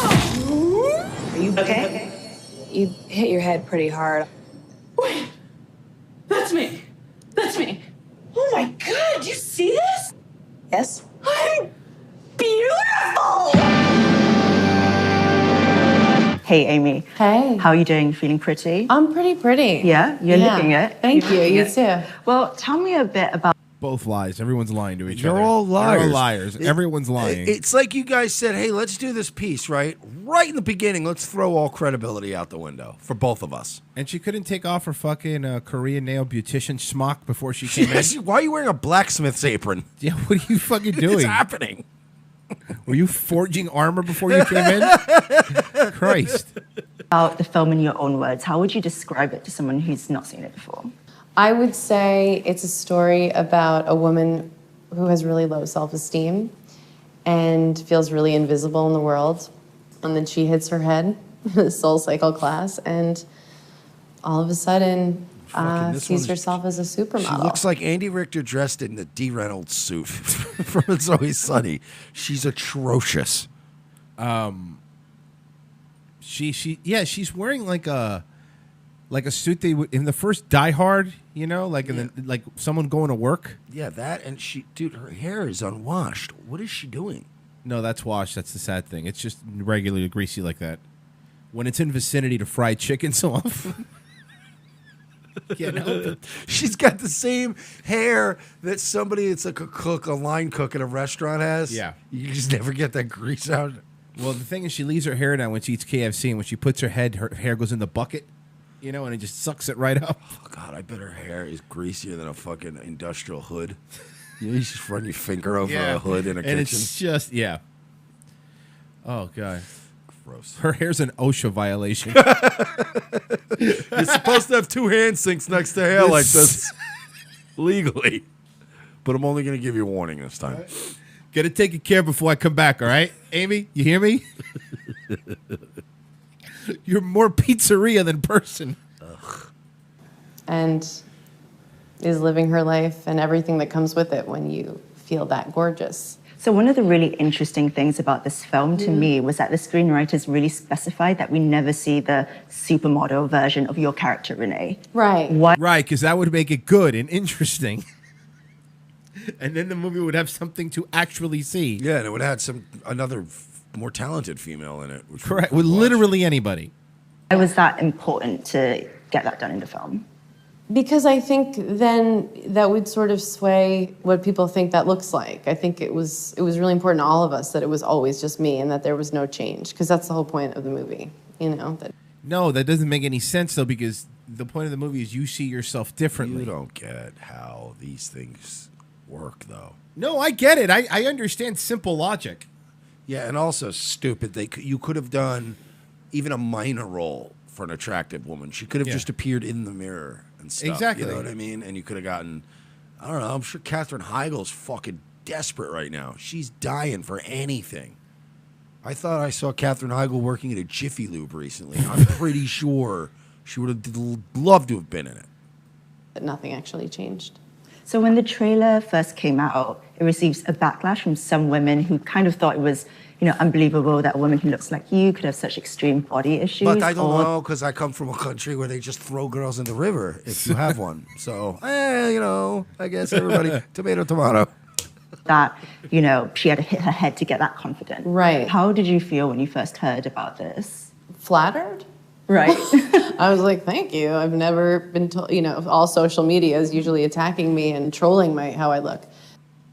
Are you okay? You hit your head pretty hard. Wait, that's me. That's me. Oh my God, do you see this? Yes? I'm beautiful! Hey, Amy. Hey. How are you doing? Feeling pretty? I'm pretty. Yeah? You're looking it. Thank you. You're You looking it. too. Well, tell me a bit about Both lies. Everyone's lying to each You're other. all liars. They're all liars. Everyone's lying. It's like you guys said, hey, let's do this piece, right? Right in the beginning, let's throw all credibility out the window for both of us. And she couldn't take off her fucking Korean nail beautician smock before she came in. Why are you wearing a blacksmith's apron? Yeah, what are you fucking doing? What's happening? Were you forging armor before you came in? Christ. the film in your own words. How would you describe it to someone who's not seen it before? I would say it's a story about a woman who has really low self-esteem and feels really invisible in the world. And then she hits her head in a Soul Cycle class and all of a sudden sees herself as a supermodel. She looks like Andy Richter dressed in the D. Reynolds suit from It's Always Sunny. She's atrocious. She's wearing like a suit they would in the first Die Hard, you know, like in the, like someone going to work. Yeah, that and dude, her hair is unwashed. What is she doing? No, that's washed. That's the sad thing. It's just regularly greasy like that. When it's in vicinity to fried chicken so often. Can't help it. She's got the same hair that somebody that's like a cook, a line cook at a restaurant has. Yeah. You just never get that grease out. Well, the thing is, she leaves her hair down when she eats KFC, and when she puts her hair goes in the bucket, you know, and it just sucks it right up. Oh, God, I bet her hair is greasier than a fucking industrial hood. You just run your finger over a hood in a kitchen. And it's just, Oh, God. Gross. Her hair's an OSHA violation. You're supposed to have 2 hand sinks next to hair like this. Legally. But I'm only going to give you a warning this time. Get it taken care of before I come back, all right? Amy, you hear me? You're more pizzeria than person. Ugh. And is living her life and everything that comes with it when you feel that gorgeous. So one of the really interesting things about this film to me was that the screenwriters really specified that we never see the supermodel version of your character, Renee. Right. Why? Right, because that would make it good and interesting. And then the movie would have something to actually see. Yeah, and it would have another more talented female in it. Correct, with literally anybody. Why was that important to get that done in the film? Because I think then that would sort of sway what people think that looks like. I think it was really important to all of us that it was always just me and that there was no change, because that's the whole point of the movie, you know. No, that doesn't make any sense, though, because the point of the movie is you see yourself differently. You don't get how these things work, though. No, I get it. I understand simple logic. Yeah, and also stupid. You could have done even a minor role for an attractive woman. She could have just appeared in the mirror and stuff. Exactly. You know what I mean? And you could have gotten, I don't know, I'm sure Katherine Heigl's fucking desperate right now. She's dying for anything. I thought I saw Katherine Heigl working at a Jiffy Lube recently. I'm pretty sure she would have loved to have been in it. But nothing actually changed. So when the trailer first came out, it receives a backlash from some women who kind of thought it was, you know, unbelievable that a woman who looks like you could have such extreme body issues. But I don't know, because I come from a country where they just throw girls in the river if you have one. So, you know, I guess everybody, tomato, tomato. That, you know, she had to hit her head to get that confident. Right. How did you feel when you first heard about this? Flattered? Right. I was like, thank you. I've never been told, you know, all social media is usually attacking me and trolling how I look.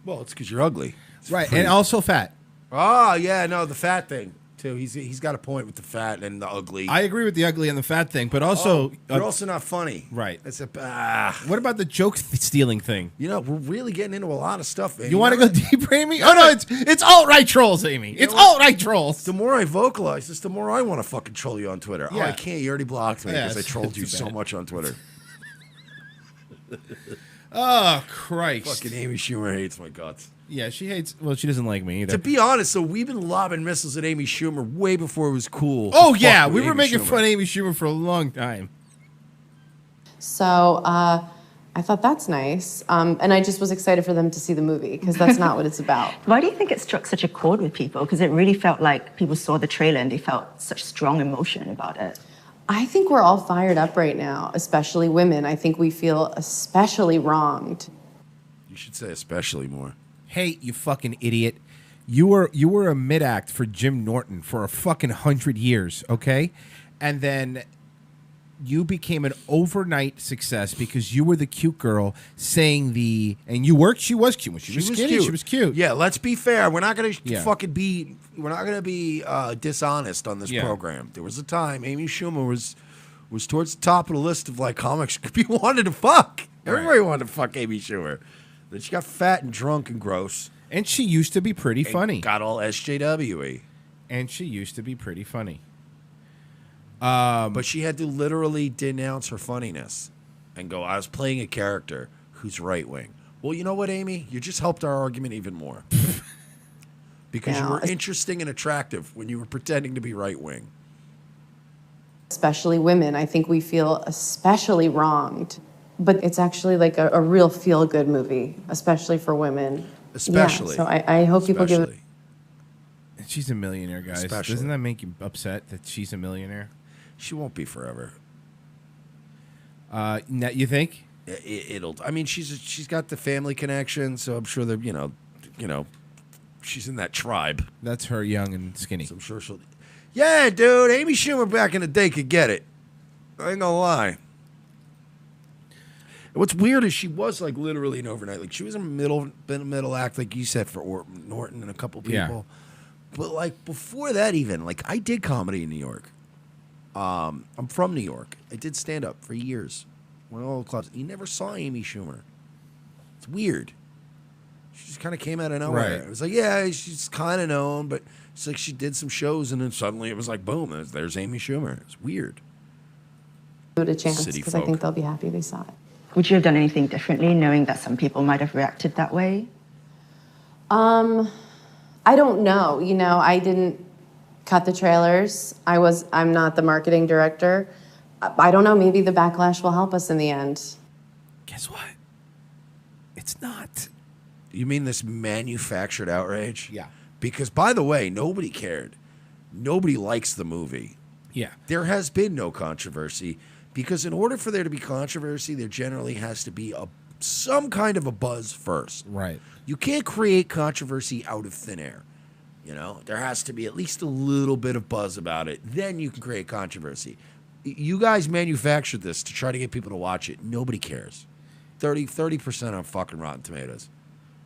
Well, it's because you're ugly. It's Right, pretty- and also fat. Oh, yeah, no, the fat thing, too. He's got a point with the fat and the ugly. I agree with the ugly and the fat thing, but also... you're also not funny. Right. It's What about the joke stealing thing? You know, we're really getting into a lot of stuff, Amy. You want to go deeper, Amy? Oh, no, it's alt-right trolls, Amy. It's alt-right trolls. The more I vocalize this, the more I want to fucking troll you on Twitter. Oh, Yeah. I can't. You already blocked me Yeah, because I trolled you too so bad. much on Twitter. Oh, Christ. Fucking Amy Schumer hates my guts. Yeah, she hates... Well, she doesn't like me either. To be honest, so we've been lobbing missiles at Amy Schumer way before it was cool. Oh, to yeah, fuck we with were Amy making Schumer. fun of Amy Schumer for a long time. So I thought that's nice. And I just was excited for them to see the movie because that's not what it's about. Why do you think it struck such a chord with people? Because it really felt like people saw the trailer and they felt such strong emotion about it. I think we're all fired up right now, especially women. I think we feel especially wronged. You should say especially more. Hey, you fucking idiot. You were a mid-act for Jim Norton for a fucking 100 years, okay? And then you became an overnight success because you were the cute girl saying and you worked, she was cute. When she was skinny, she was cute. Yeah, let's be fair. We're not going to Yeah. fucking be, we're not going to be dishonest on this Yeah. program. There was a time Amy Schumer was towards the top of the list of like comics people wanted to fuck. Everybody wanted to fuck Amy Schumer. Then she got fat and drunk and gross. And she used to be pretty funny. Got all SJW-y. And she used to be pretty funny. But she had to literally denounce her funniness and go, I was playing a character who's right-wing. Well, you know what, Amy? You just helped our argument even more. Because you Yeah. were interesting and attractive when you were pretending to be right-wing. Especially women. I think we feel especially wronged. But it's actually like a real feel-good movie, especially for women. Especially. Yeah, so I hope people give it... And she's a millionaire, guys. Especially. Doesn't that make you upset that she's a millionaire? She won't be forever. You think? It'll. I mean, she's got the family connection, so I'm sure that you know, she's in that tribe. That's her, young and skinny. So I'm sure she'll. Yeah, dude, Amy Schumer back in the day could get it. I ain't gonna lie. What's weird is she was like literally an overnight. Like she was a middle act, like you said, for Norton and a couple people. Yeah. But like before that, even like I did comedy in New York. I'm from New York. I did stand up for years. Went to all the clubs. You never saw Amy Schumer. It's weird. She just kind of came out of nowhere. Right. It was like, yeah, she's kind of known, but it's like she did some shows, and then suddenly it was like, boom, there's Amy Schumer. It's weird. Give it a chance City because I folk. think they'll be happy they saw it. Would you have done anything differently, knowing that some people might have reacted that way? I don't know. You know, I didn't cut the trailers. I'm not the marketing director. I don't know. Maybe the backlash will help us in the end. Guess what? It's not. You mean this manufactured outrage? Yeah. Because, by the way, nobody cared. Nobody likes the movie. Yeah. There has been no controversy because in order for there to be controversy, there generally has to be some kind of a buzz first. Right. You can't create controversy out of thin air. You know, there has to be at least a little bit of buzz about it. Then you can create controversy. You guys manufactured this to try to get people to watch it. Nobody cares. 30% on fucking Rotten Tomatoes.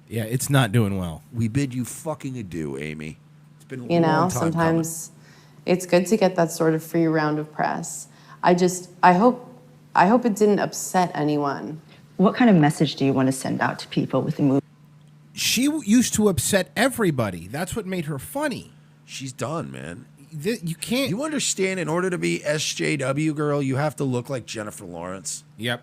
Yeah, it's not doing well. We bid you fucking adieu, Amy. It's been a You know, long time sometimes it's good to get that sort of free round of press. I hope it didn't upset anyone. What kind of message do you want to send out to people with the movie? She used to upset everybody. That's what made her funny. She's done, man. You can't. You understand, in order to be SJW girl, you have to look like Jennifer Lawrence. Yep.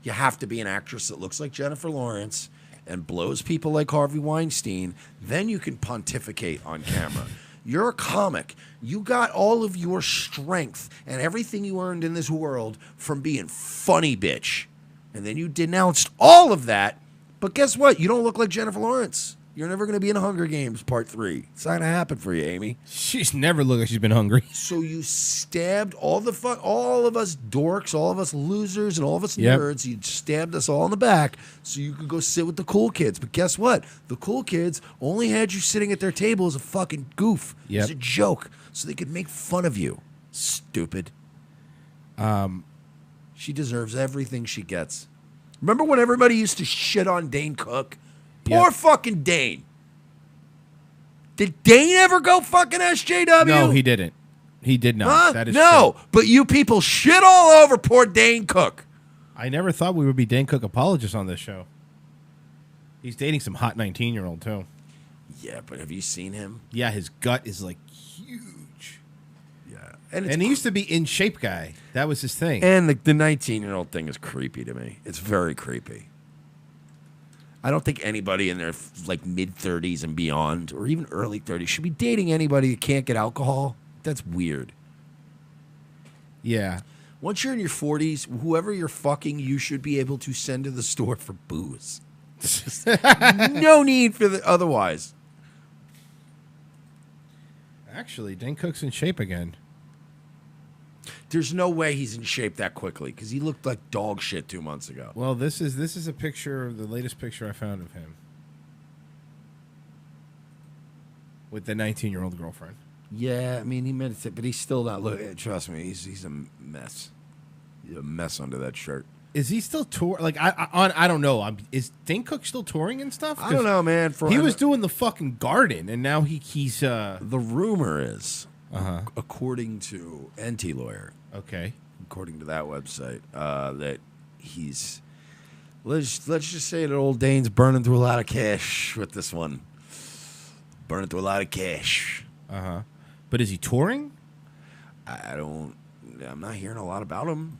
You have to be an actress that looks like Jennifer Lawrence and blows people like Harvey Weinstein. Then you can pontificate on camera. You're a comic. You got all of your strength and everything you earned in this world from being funny, bitch. And then you denounced all of that. But guess what? You don't look like Jennifer Lawrence. You're never going to be in Hunger Games Part 3. It's not going to happen for you, Amy. She's never looked like she's been hungry. So you stabbed all of us dorks, all of us losers, and all of us Yep. nerds. You stabbed us all in the back so you could go sit with the cool kids. But guess what? The cool kids only had you sitting at their table as a fucking goof. Yep. As a joke. So they could make fun of you. Stupid. She deserves everything she gets. Remember when everybody used to shit on Dane Cook? Poor fucking Dane. Did Dane ever go fucking SJW? No, he didn't. He did not. Huh? That is no, true. but you people shit all over poor Dane Cook. I never thought we would be Dane Cook apologists on this show. He's dating some hot 19-year-old, too. Yeah, but have you seen him? Yeah, his gut is, like, huge. Yeah. And he used to be in shape guy. That was his thing. And the 19-year-old thing is creepy to me. It's very creepy. I don't think anybody in their like mid-30s and beyond, or even early 30s, should be dating anybody that can't get alcohol. That's weird. Yeah. Once you're in your 40s, whoever you're fucking, you should be able to send to the store for booze. No need for the otherwise. Actually, Dane Cook's in shape again. There's no way he's in shape that quickly because he looked like dog shit 2 months ago. Well, this is a picture, the latest picture I found of him with the 19-year-old girlfriend. Yeah, I mean, he meant it, but he's still not looking. Trust me, he's a mess. He's a mess under that shirt. Is he still touring? Like, I don't know. Is Dane Cook still touring and stuff? I don't know, man. He was doing the fucking Garden, and now he's The rumor is, according to NT Lawyer, okay, according to that website, that he's let's just say that old Dane's burning through a lot of cash with this one. Burning through a lot of cash. But is he touring? I'm not hearing a lot about him.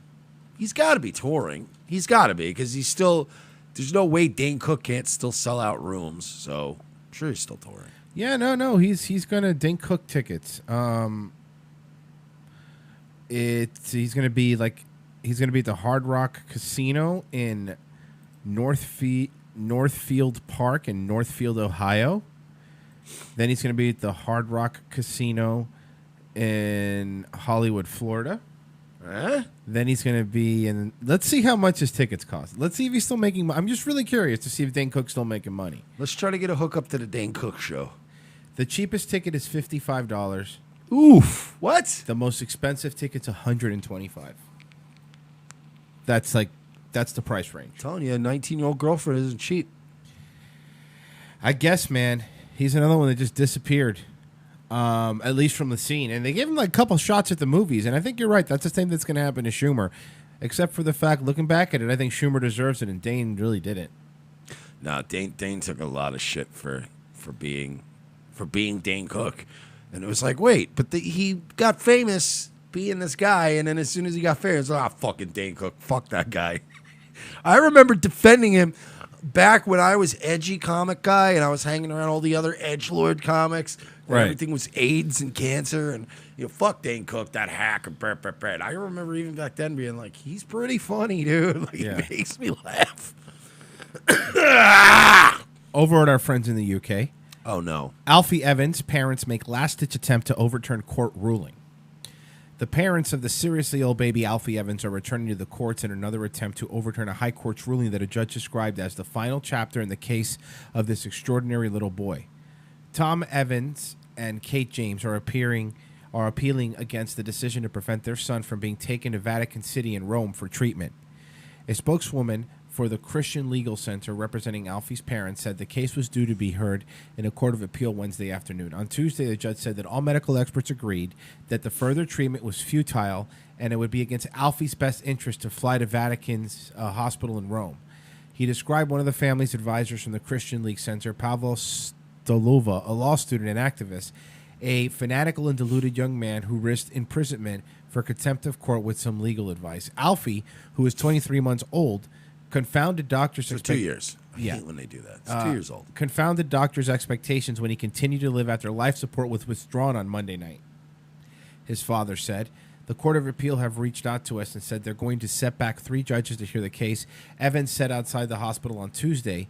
He's got to be touring. He's got to be because he's still. There's no way Dane Cook can't still sell out rooms. So I'm sure he's still touring. Yeah, no. He's gonna Dane Cook tickets. He's gonna be at the Hard Rock Casino in Northfield Park in Northfield, Ohio. Then he's gonna be at the Hard Rock Casino in Hollywood, Florida. Then he's going to be in... Let's see how much his tickets cost. Let's see if he's still making... I'm just really curious to see if Dane Cook's still making money. Let's try to get a hookup to the Dane Cook show. The cheapest ticket is $55. Oof. What? The most expensive ticket's $125. That's like that's the price range. I'm telling you, a 19-year-old girlfriend isn't cheap. I guess, man, he's another one that just disappeared, at least from the scene. And they gave him like a couple shots at the movies, and I think you're right. That's the same that's going to happen to Schumer, except for the fact, looking back at it, I think Schumer deserves it, and Dane really didn't. No, Dane took a lot of shit for being Dane Cook, and it was like, wait, but he got famous being this guy, and then as soon as he got famous, fucking Dane Cook, fuck that guy. I remember defending him back when I was edgy comic guy, and I was hanging around all the other edgelord comics. Right. Everything was AIDS and cancer, and fuck Dane Cook, that hack. And I remember even back then being like, he's pretty funny, dude. Like, Yeah. It makes me laugh. Over at our friends in the UK. Oh, no. Alfie Evans' parents make last-ditch attempt to overturn court ruling. The parents of the seriously ill baby Alfie Evans are returning to the courts in another attempt to overturn a high court's ruling that a judge described as the final chapter in the case of this extraordinary little boy. Tom Evans and Kate James are appealing against the decision to prevent their son from being taken to Vatican City in Rome for treatment. A spokeswoman for the Christian Legal Center representing Alfie's parents said the case was due to be heard in a court of appeal Wednesday afternoon. On Tuesday, the judge said that all medical experts agreed that the further treatment was futile and it would be against Alfie's best interest to fly to Vatican's hospital in Rome. He described one of the family's advisors from the Christian League Center, Pavel Stolova, a law student and activist, a fanatical and deluded young man who risked imprisonment for contempt of court with some legal advice. Alfie, who is 23 months old, confounded doctors' For 2 years. I hate when they do that. It's 2 years old. Confounded doctors' expectations when he continued to live after life support was withdrawn on Monday night. His father said, "The Court of Appeal have reached out to us and said they're going to set back 3 judges to hear the case." Evans said outside the hospital on Tuesday,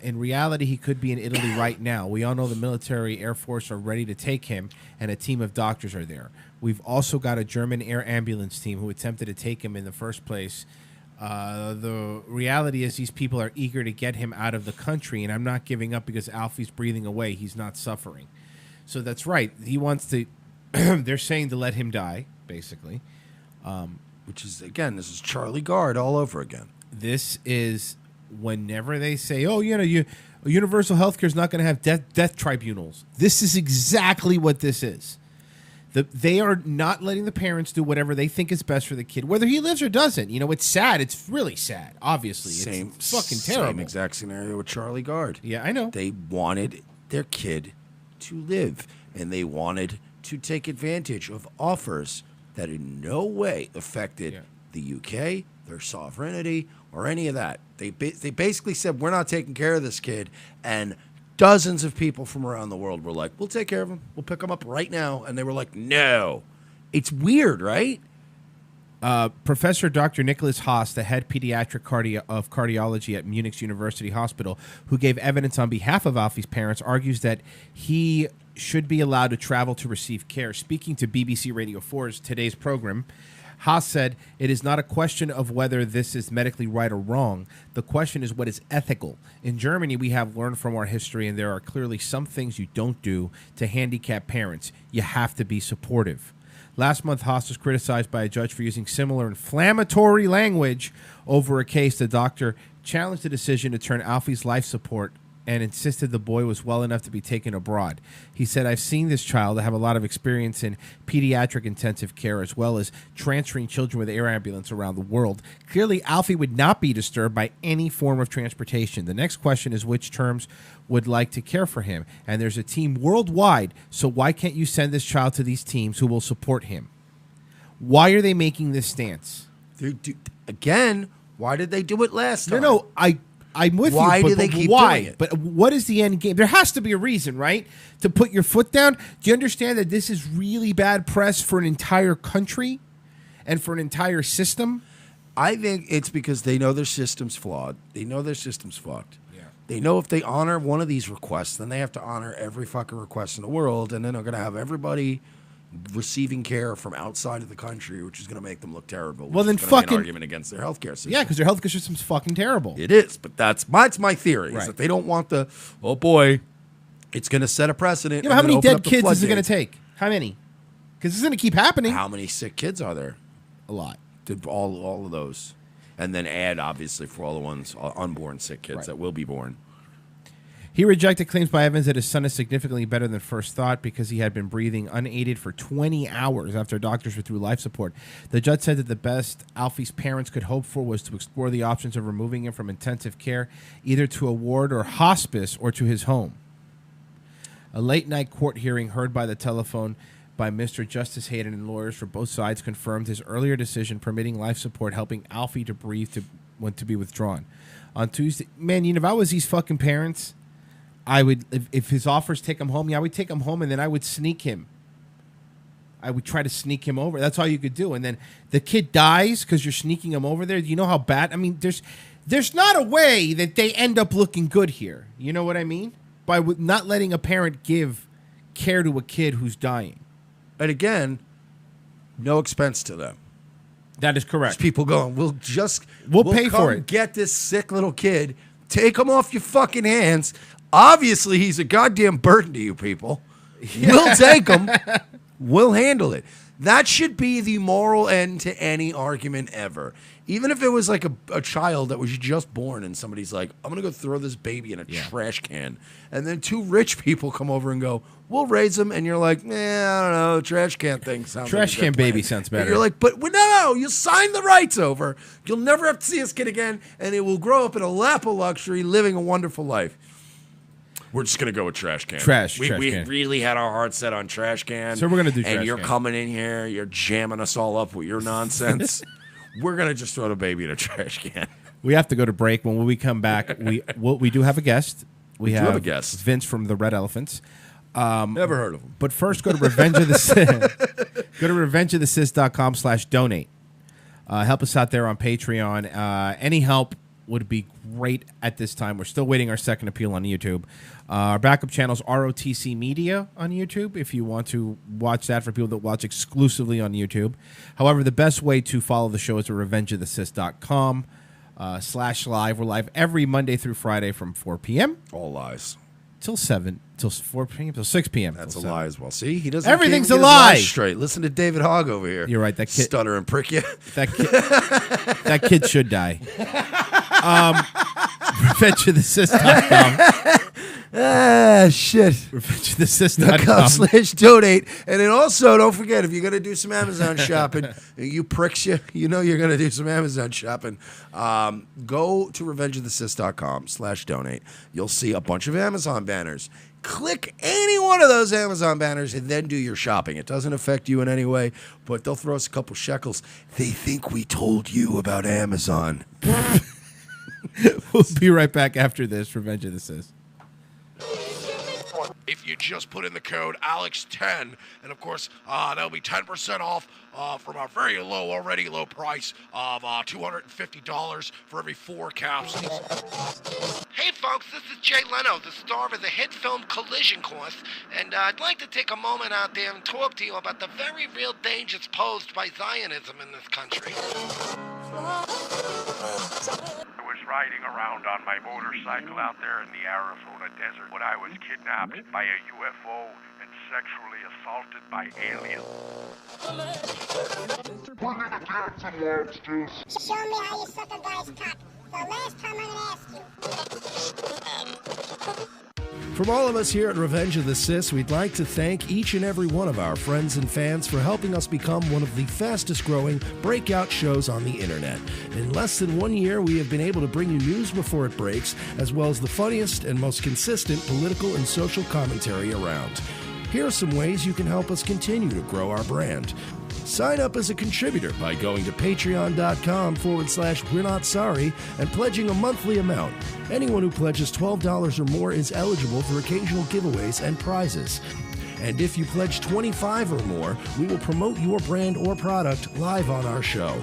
in reality, he could be in Italy right now. We all know the military Air Force are ready to take him, and a team of doctors are there. We've also got a German air ambulance team who attempted to take him in the first place. The reality is these people are eager to get him out of the country, and I'm not giving up because Alfie's breathing away. He's not suffering. So that's right. He wants to they're saying to let him die, basically. Which is, again, this is Charlie Gard all over again. This is whenever they say, oh, universal health care is not going to have death tribunals. This is exactly what this is. They are not letting the parents do whatever they think is best for the kid, whether he lives or doesn't. It's sad. It's really sad, obviously. It's fucking terrible. Same exact scenario with Charlie Gard. Yeah, I know. They wanted their kid to live, and they wanted to take advantage of offers that in no way affected the UK, their sovereignty, or any of that. They basically said, we're not taking care of this kid, and dozens of people from around the world were like, we'll take care of him. We'll pick him up right now. And they were like, no. It's weird, right? Professor Dr. Nicholas Haas, the head pediatric cardiology at Munich's University Hospital, who gave evidence on behalf of Alfie's parents, argues that he should be allowed to travel to receive care. Speaking to BBC Radio 4's Today's program, Haas said, "It is not a question of whether this is medically right or wrong. The question is what is ethical. In Germany, we have learned from our history, and there are clearly some things you don't do to handicap parents. You have to be supportive." Last month, Haas was criticized by a judge for using similar inflammatory language over a case. The doctor challenged the decision to turn Alfie's life support and insisted the boy was well enough to be taken abroad. He said, "I've seen this child. I have a lot of experience in pediatric intensive care as well as transferring children with air ambulance around the world. Clearly, Alfie would not be disturbed by any form of transportation. The next question is which terms would like to care for him. And there's a team worldwide, so why can't you send this child to these teams who will support him?" Why are they making this stance? Again, why did they do it last time? No, I'm with you. Why but do they keep why? doing it? But what is the end game? There has to be a reason, right? To put your foot down. Do you understand that this is really bad press for an entire country and for an entire system? I think it's because they know their system's flawed. They know their system's fucked. Yeah. They know if they honor one of these requests, then they have to honor every fucking request in the world, and then they're going to have everybody receiving care from outside of the country, which is going to make them look terrible. Well, then is gonna be fucking an argument against their healthcare system. Yeah, because their healthcare system's fucking terrible. It is, but that's my theory. Right. Is that they don't want the it's going to set a precedent. How many dead kids is it going to take? How many? Because it's going to keep happening. How many sick kids are there? A lot. Did all of those? And then add, obviously, for all the ones, unborn sick kids that will be born. He rejected claims by Evans that his son is significantly better than first thought because he had been breathing unaided for 20 hours after doctors withdrew life support. The judge said that the best Alfie's parents could hope for was to explore the options of removing him from intensive care, either to a ward or hospice or to his home. A late-night court hearing heard by the telephone by Mr. Justice Hayden and lawyers for both sides confirmed his earlier decision permitting life support, helping Alfie to breathe to be withdrawn. On Tuesday, man, if I was these fucking parents, I would, if his offers take him home, I would take him home and then I would sneak him. I would try to sneak him over. That's all you could do. And then the kid dies because you're sneaking him over there. Do you know how bad? I mean, there's not a way that they end up looking good here. You know what I mean? By not letting a parent give care to a kid who's dying. And again, no expense to them. That is correct. There's people going, we'll pay for it. Get this sick little kid. Take him off your fucking hands. Obviously, he's a goddamn burden to you people. Yeah. We'll take him. We'll handle it. That should be the moral end to any argument ever. Even if it was like a child that was just born and somebody's like, I'm going to go throw this baby in a trash can. And then two rich people come over and go, we'll raise him. And you're like, I don't know. Trash can thing sounds trash like can baby sounds better. And you're like, but no, you sign the rights over. You'll never have to see this kid again. And it will grow up in a lap of luxury, living a wonderful life. We're just going to go with trash can. We can. really had our hearts set on trash can. So we're going to do trash can. And you're coming in here, you're jamming us all up with your nonsense. We're going to just throw the baby in a trash can. We have to go to break. When we come back, we do have a guest. We have a guest. Vince from the Red Elephants. Never heard of him. But first, go to Revenge of the Sis. Go to revengeofthesis.com/donate. Help us out there on Patreon. Any help would be great at this time. We're still waiting our second appeal on YouTube. Our backup channel is ROTC Media on YouTube if you want to watch that for people that watch exclusively on YouTube. However, the best way to follow the show is at revengeofthesis.com /live. We're live every Monday through Friday from 4 p.m. All lies. Till 4 p.m. till 6 p.m. That's a lie as well. See, he doesn't. Everything's a get his lie. lies straight. Listen to David Hogg over here. You're right. That kid stutter and prick you. That kid should die. RevengeOfTheSys.com. Shit. RevengeOfTheSys.com/donate. And then also, don't forget, if you're going to do some Amazon shopping, you pricks you know you're going to do some Amazon shopping. Go to RevengeOfTheSys.com/donate. You'll see a bunch of Amazon banners. Click any one of those Amazon banners and then do your shopping. It doesn't affect you in any way, but they'll throw us a couple shekels. They think we told you about Amazon. We'll be right back after this. Revenge of the Sis. If you just put in the code ALEX10, and of course, that'll be 10% off from our very already low price of $250 for every 4 capsules. Hey folks, this is Jay Leno, the star of the hit film Collision Course, and I'd like to take a moment out there and talk to you about the very real dangers posed by Zionism in this country. I was riding around on my motorcycle out there in the Arizona desert when I was kidnapped by a UFO and sexually assaulted by aliens. Show me how you suck a guy's cock. The last time I'm gonna ask you. From all of us here at Revenge of the Sis, we'd like to thank each and every one of our friends and fans for helping us become one of the fastest growing breakout shows on the internet. In less than 1 year, we have been able to bring you news before it breaks, as well as the funniest and most consistent political and social commentary around. Here are some ways you can help us continue to grow our brand. Sign up as a contributor by going to patreon.com/We're Not Sorry and pledging a monthly amount. Anyone who pledges $12 or more is eligible for occasional giveaways and prizes. And if you pledge $25 or more, we will promote your brand or product live on our show.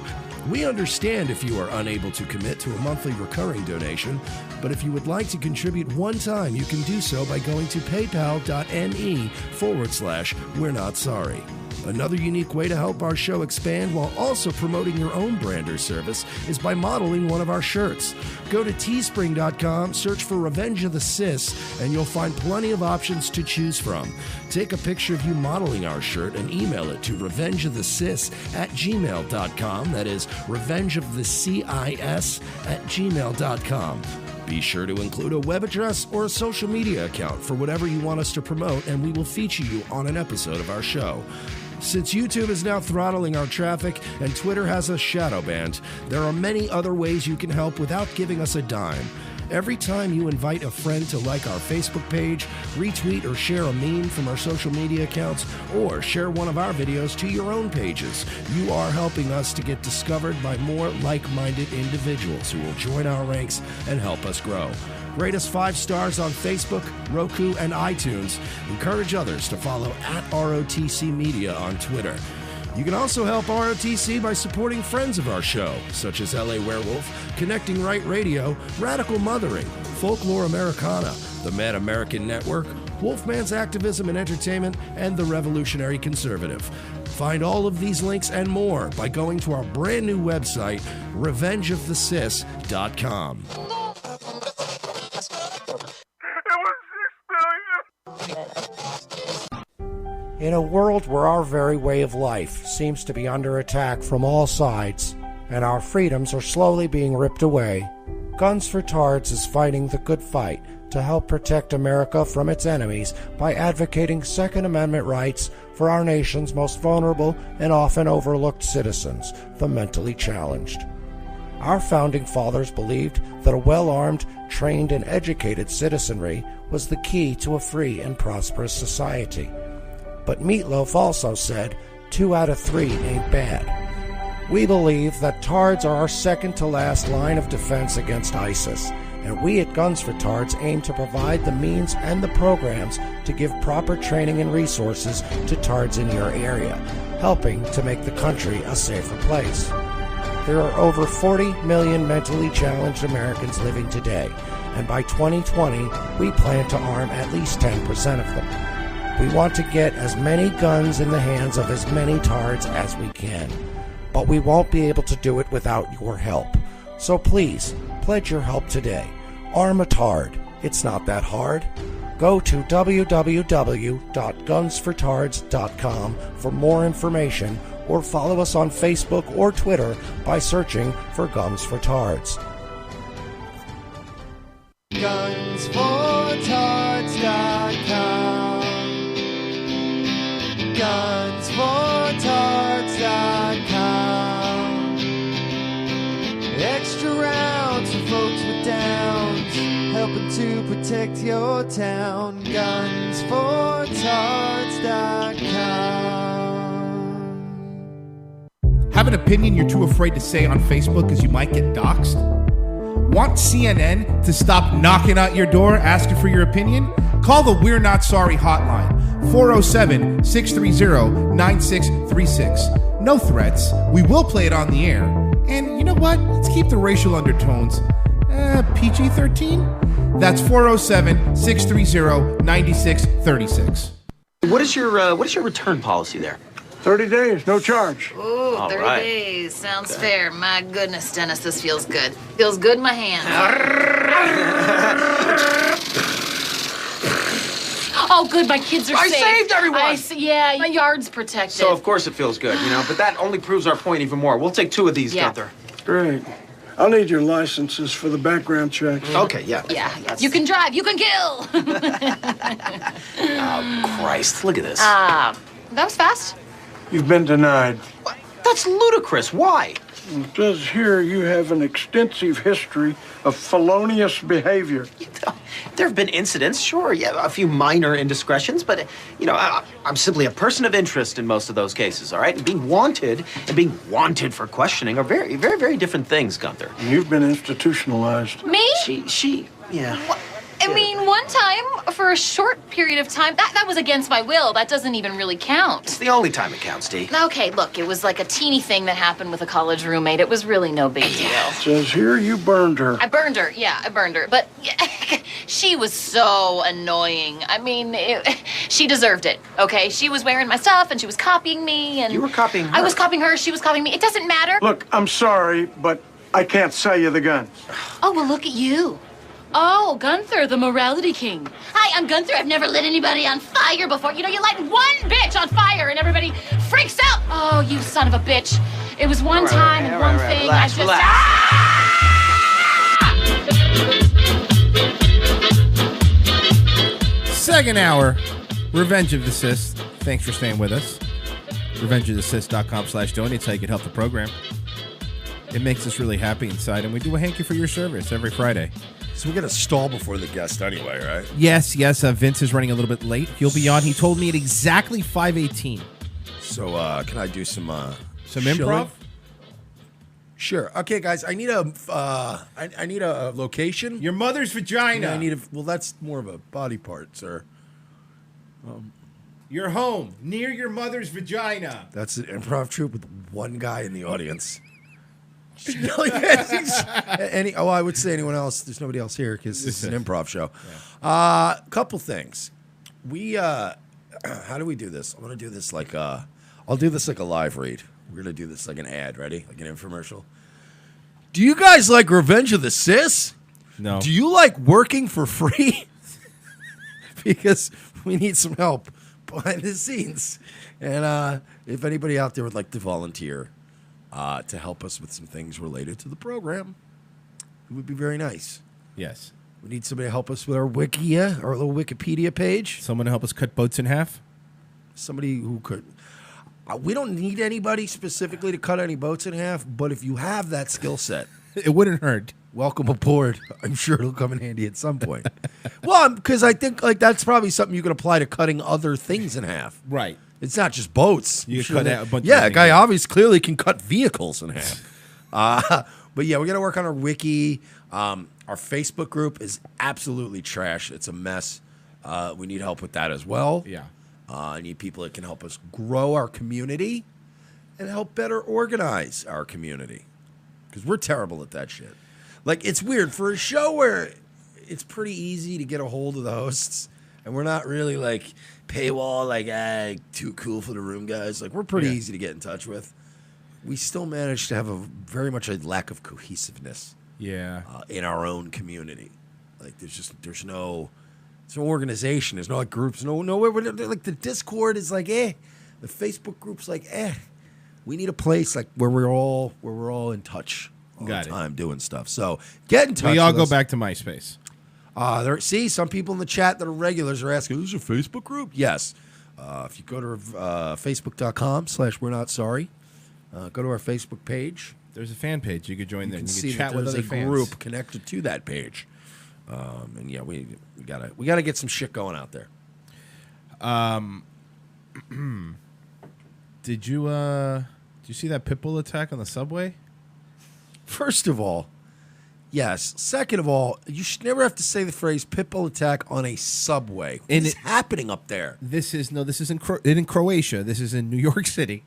We understand if you are unable to commit to a monthly recurring donation, but if you would like to contribute one time, you can do so by going to paypal.me/We're Not Sorry. Another unique way to help our show expand while also promoting your own brand or service is by modeling one of our shirts. Go to teespring.com, search for Revenge of the Cis, and you'll find plenty of options to choose from. Take a picture of you modeling our shirt and email it to revengeofthecis@gmail.com. That is revengeofthecis@gmail.com. Be sure to include a web address or a social media account for whatever you want us to promote, and we will feature you on an episode of our show. Since YouTube is now throttling our traffic and Twitter has us shadow banned, there are many other ways you can help without giving us a dime. Every time you invite a friend to like our Facebook page, retweet or share a meme from our social media accounts, or share one of our videos to your own pages, you are helping us to get discovered by more like-minded individuals who will join our ranks and help us grow. Rate us 5 stars on Facebook, Roku, and iTunes. Encourage others to follow @ROTC Media on Twitter. You can also help ROTC by supporting friends of our show, such as LA Werewolf, Connecting Right Radio, Radical Mothering, Folklore Americana, the Mad American Network, Wolfman's Activism and Entertainment, and the Revolutionary Conservative. Find all of these links and more by going to our brand new website, revengeofthecis.com. In a world where our very way of life seems to be under attack from all sides, and our freedoms are slowly being ripped away, Guns for Tards is fighting the good fight to help protect America from its enemies by advocating Second Amendment rights for our nation's most vulnerable and often overlooked citizens, the mentally challenged. Our founding fathers believed that a well-armed, trained, and educated citizenry was the key to a free and prosperous society. But Meatloaf also said 2 out of 3 ain't bad. We believe that Tards are our second-to-last line of defense against ISIS, and we at Guns for Tards aim to provide the means and the programs to give proper training and resources to Tards in your area, helping to make the country a safer place. There are over 40 million mentally challenged Americans living today, and by 2020, we plan to arm at least 10% of them. We want to get as many guns in the hands of as many Tards as we can, but we won't be able to do it without your help. So please, pledge your help today. Arm a Tard. It's not that hard. Go to www.gunsfortards.com for more information, or follow us on Facebook or Twitter by searching for Guns for Tards. Gunsfortards.com. Gunsfortards.com. Extra rounds for folks with downs, helping to protect your town. Gunsfortards.com. Have an opinion you're too afraid to say on Facebook because you might get doxxed? Want CNN to stop knocking out your door asking for your opinion? Call the We're Not Sorry hotline, 407-630-9636. No threats. We will play it on the air. And you know what? Let's keep the racial undertones PG-13. That's 407-630-9636. What is your return policy there? 30 days, no charge. Ooh, 30 days. Sounds fair. My goodness, Dennis, this feels good. Feels good in my hands. Oh, good, my kids are safe. I saved everyone! Yeah, my yard's protected. So, of course it feels good, but that only proves our point even more. We'll take 2 of these, Gunther. Great. I'll need your licenses for the background checks. Okay, yeah. Yeah, you can drive, you can kill. Oh, Christ, look at this. That was fast. You've been denied. What? That's ludicrous. Why? It says here you have an extensive history of felonious behavior. There have been incidents, sure, a few minor indiscretions, but, I'm simply a person of interest in most of those cases, all right? And being wanted for questioning are very, very, very different things, Gunther. You've been institutionalized. Me? She, yeah. What? I mean, one time, for a short period of time, that was against my will. That doesn't even really count. It's the only time it counts, Dee. Okay, look, it was like a teeny thing that happened with a college roommate. It was really no big deal. Says here you burned her. I burned her, yeah, I burned her. But she was so annoying. I mean, she deserved it, okay? She was wearing my stuff, and she was copying me, and... You were copying her. I was copying her, she was copying me. It doesn't matter. Look, I'm sorry, but I can't sell you the guns. Oh, well, look at you. Oh, Gunther, the morality king. Hi, I'm Gunther. I've never lit anybody on fire before. You know, you light one bitch on fire and everybody freaks out. Oh, you son of a bitch. It was one time and one thing. Relax, Second hour, Revenge of the Sis. Thanks for staying with us. RevengeoftheSis.com/donate. That's how you can help the program. It makes us really happy inside, and we do a hanky for your service every Friday. So we're going to stall before the guest anyway, right? Yes. Vince is running a little bit late. He'll be on. He told me at exactly 5:18. So can I do some improv? Sure. Okay, guys. I need a location. Your mother's vagina. I need well, that's more of a body part, sir. Your home near your mother's vagina. That's an improv troupe with one guy in the audience. I would say anyone else. There's nobody else here because this is an improv show. Yeah. Couple things. How do we do this? I'm gonna do this like I'll do this like a live read. We're gonna do this like an ad. Ready? Like an infomercial. Do you guys like Revenge of the Sis? No. Do you like working for free? Because we need some help behind the scenes. And if anybody out there would like to volunteer to help us with some things related to the program, it would be very nice. Yes. We need somebody to help us with our Wikia, our little Wikipedia page. Someone to help us cut boats in half? Somebody who could. We don't need anybody specifically to cut any boats in half, but if you have that skill set, it wouldn't hurt. Welcome aboard. I'm sure it'll come in handy at some point. Well, because I think like that's probably something you can apply to cutting other things in half. Right. It's not just boats. You can cut out a bunch a of guy obviously clearly can cut vehicles in half. But yeah, we're going to work on our wiki. Our Facebook group is absolutely trash. It's a mess. We need help with that as well. Yeah. I need people that can help us grow our community and help better organize our community. Because we're terrible at that shit. Like, it's weird. For a show where it's pretty easy to get a hold of the hosts, and we're not really, like, paywall, like, too cool for the room guys. Like, we're pretty easy to get in touch with. We still manage to have very much a lack of cohesiveness in our own community. Like, there's no organization. There's no, like, groups. Nowhere. Like, the Discord is like, The Facebook group's like, We need a place, like, where we're all in touch all the time doing stuff. So, get in touch We all with go us. back to MySpace. Some people in the chat that are regulars are asking, "Is there a Facebook group?" Yes. If you go to facebook.com/we're not sorry, go to our Facebook page. There's a fan page. You could join there. You You can can see chat that with there's other a fans. group connected to that page. And yeah, we gotta get some shit going out there. Did you see that pit bull attack on the subway? First of all, yes. Second of all, you should never have to say the phrase "pit bull attack" on a subway. What is happening up there? This is in Croatia. This is in New York City.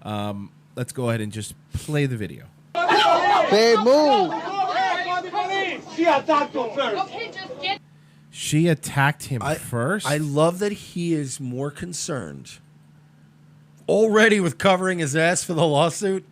Let's go ahead and just play the video. They move. She attacked him first? I love that he is more concerned already with covering his ass for the lawsuit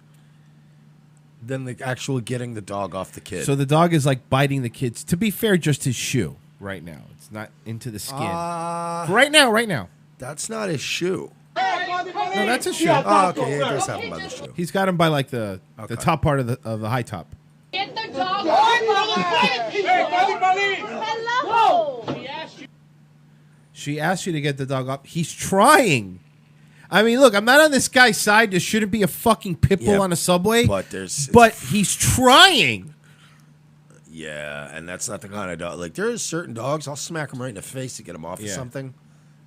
than the actual getting the dog off the kid. So the dog is like biting the kids. To be fair, just his shoe right now. It's not into the skin. Right now. That's not his shoe. No, that's his shoe. Oh, okay. He does have him by the shoe. He's got him by like the top part of the high top. Get the dog. Hello. She asked you to get the dog off. He's trying. I mean, look, I'm not on this guy's side. There shouldn't be a fucking pit bull on a subway. But he's trying. Yeah, and that's not the kind of dog. Like, there's certain dogs, I'll smack them right in the face to get them off of something.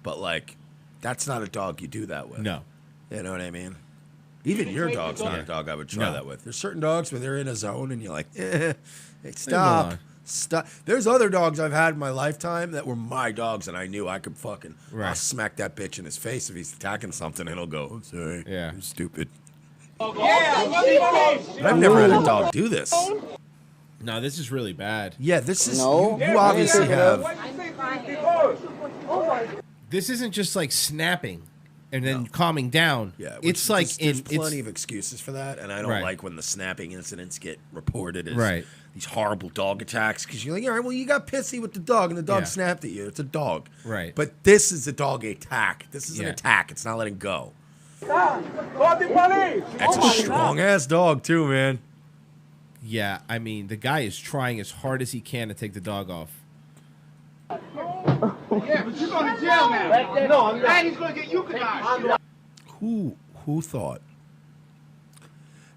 But, like, that's not a dog you do that with. No. You know what I mean? Even your dog's not a dog I would try that with. There's certain dogs where they're in a zone and you're like, hey, stop. There's other dogs I've had in my lifetime that were my dogs, and I knew I could fucking Right. I'll smack that bitch in his face if he's attacking something, and he'll go, "I'm sorry, Yeah. I'm stupid." But I've never had a dog do this. No, this is really bad. Yeah, this is you obviously have. This isn't just like snapping and then calming down. Yeah, it's like there's it's plenty of excuses for that, and I don't Right. like when the snapping incidents get reported as Right. these horrible dog attacks because you're like, all right, well, you got pissy with the dog, and the dog Yeah. snapped at you. It's a dog, Right. But this is a dog attack. This is an Yeah. attack. It's not letting go. Call the police. That's a strong ass dog too, man. Yeah, I mean, the guy is trying as hard as he can to take the dog off. Yeah, but you're going to jail now. No, I'm not. And he's going to get euthanized. Who thought?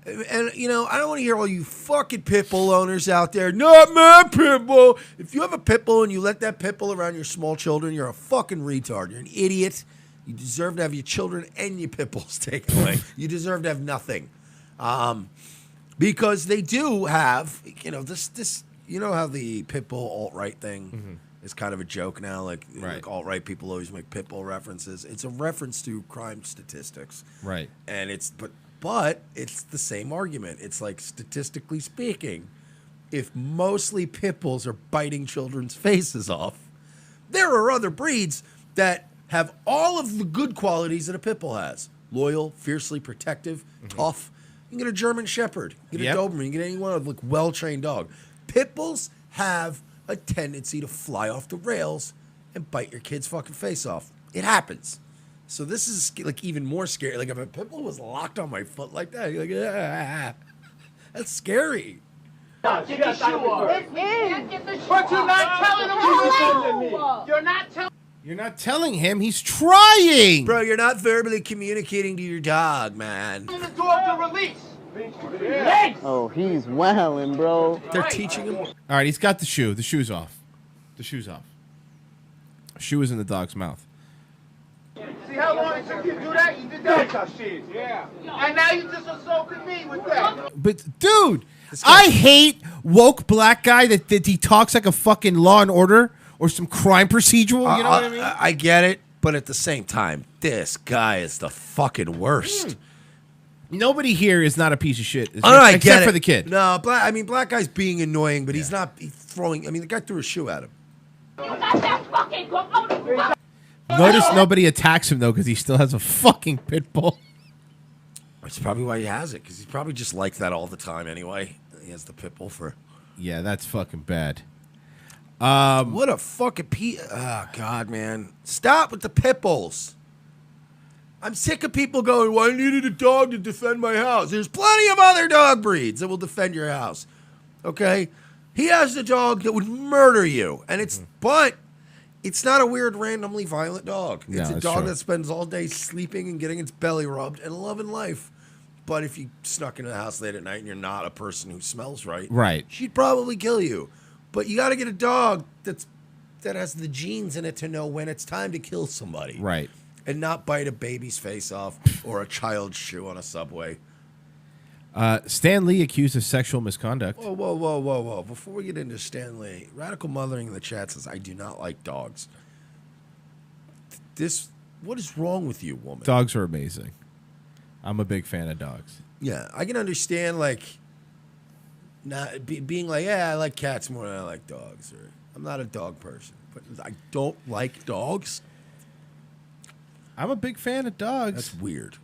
And you know, I don't want to hear all you fucking pit bull owners out there. Not my pit bull. If you have a pit bull and you let that pit bull around your small children, you're a fucking retard. You're an idiot. You deserve to have your children and your pit bulls taken away. You deserve to have nothing, because they do have, you know, this. You know how the pit bull alt-right thing is kind of a joke now. Like alt-right people always make pit bull references. It's a reference to crime statistics, Right. and but it's the same argument. It's like, statistically speaking, if mostly pit bulls are biting children's faces off, there are other breeds that have all of the good qualities that a pit bull has. Loyal, fiercely protective, tough. You can get a German Shepherd. You can get a Doberman. You can get any one of like well-trained dog. Pit bulls have a tendency to fly off the rails and bite your kid's fucking face off. It happens. So this is like even more scary. Like if a pit bull was locked on my foot like that, you're like, ah, that's scary. Get the shoe off. But you're not telling him. You're not telling. You're not telling him. He's trying. Bro, you're not verbally communicating to your dog, man. The dog to release. Oh, he's wilding, bro. They're teaching him. All right, he's got the shoe. The shoe's off. The shoe's off. Shoe is in the dog's mouth. See how long it took you to do that? You did that shit. Yeah. And now you just assaulted me with that. But dude, I hate woke black guy that he talks like a fucking Law and Order or some crime procedural. You know what I mean? I get it, but at the same time, this guy is the fucking worst. Nobody here is not a piece of shit. I except get it. for the kid. No, black guy's being annoying, but he's not throwing. I mean, the guy threw a shoe at him. Notice nobody attacks him though because he still has a fucking pit bull. That's probably why he has it, because he's probably just like that all the time anyway. He has the pit bull for. Yeah, that's fucking bad. What a fucking oh God, man! Stop with the pit bulls. I'm sick of people going, well, I needed a dog to defend my house. There's plenty of other dog breeds that will defend your house. Okay? He has a dog that would murder you. And but it's not a weird, randomly violent dog. No, It's a it's dog true. that spends all day sleeping and getting its belly rubbed and loving life. But if you snuck into the house late at night and you're not a person who smells right, she'd probably kill you. But you got to get a dog that has the genes in it to know when it's time to kill somebody. Right. And not bite a baby's face off or a child's shoe on a subway. Stan Lee accused of sexual misconduct. Whoa. Before we get into Stan Lee, Radical Mothering in the chat says, I do not like dogs. What is wrong with you, woman? Dogs are amazing. I'm a big fan of dogs. Yeah, I can understand, like, not being like, yeah, I like cats more than I like dogs. Or I'm not a dog person, but I don't like dogs. I'm a big fan of dogs. That's weird.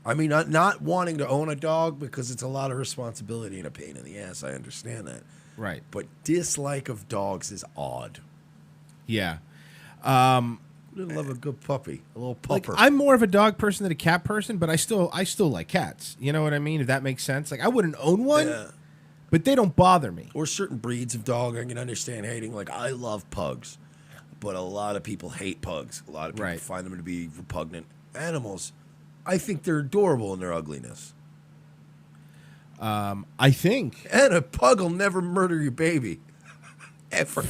I mean, not wanting to own a dog because it's a lot of responsibility and a pain in the ass. I understand that. Right. But dislike of dogs is odd. Yeah. I love a good puppy, a little pupper. Like, I'm more of a dog person than a cat person, but I still like cats. You know what I mean? If that makes sense. Like, I wouldn't own one, but they don't bother me. Or certain breeds of dog I can understand hating. Like, I love pugs, but a lot of people hate pugs. A lot of people find them to be repugnant animals. I think they're adorable in their ugliness. I think. And a pug will never murder your baby. Ever.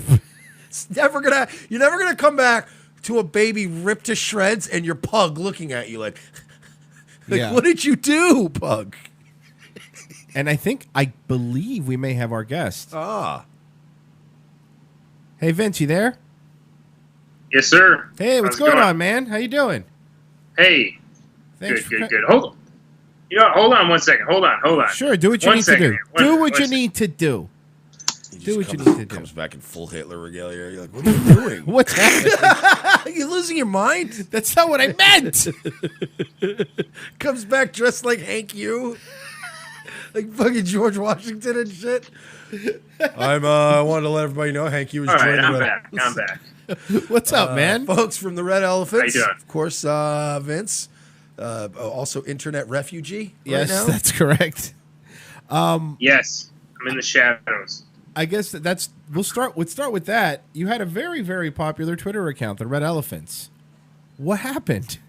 It's never gonna. You're never gonna come back to a baby ripped to shreds and your pug looking at you like what did you do, pug? And I believe we may have our guest. Hey, Vince, you there? Yes, sir. Hey, what's How's it going on, man? How you doing? Hey. Thanks Good. Hold on. You know, hold on 1 second. Hold on. Sure, do what you One need to second do. here. Do what you need to do. Do what you need to do. Comes back in full Hitler regalia. You're like, what are you doing? What's happening? You losing your mind? That's not what I meant. Comes back dressed like Hank U. Like fucking George Washington and shit. I wanted to let everybody know Hank U was All right, joining I'm the back. I'm back. What's up, man? Folks from the Red Elephants. How you doing? Of course, Vince. Also internet refugee Yes, right now. that's correct. Yes, I'm in the shadows. I guess that's we'll start with that. You had a very, very popular Twitter account, the Red Elephants. What happened?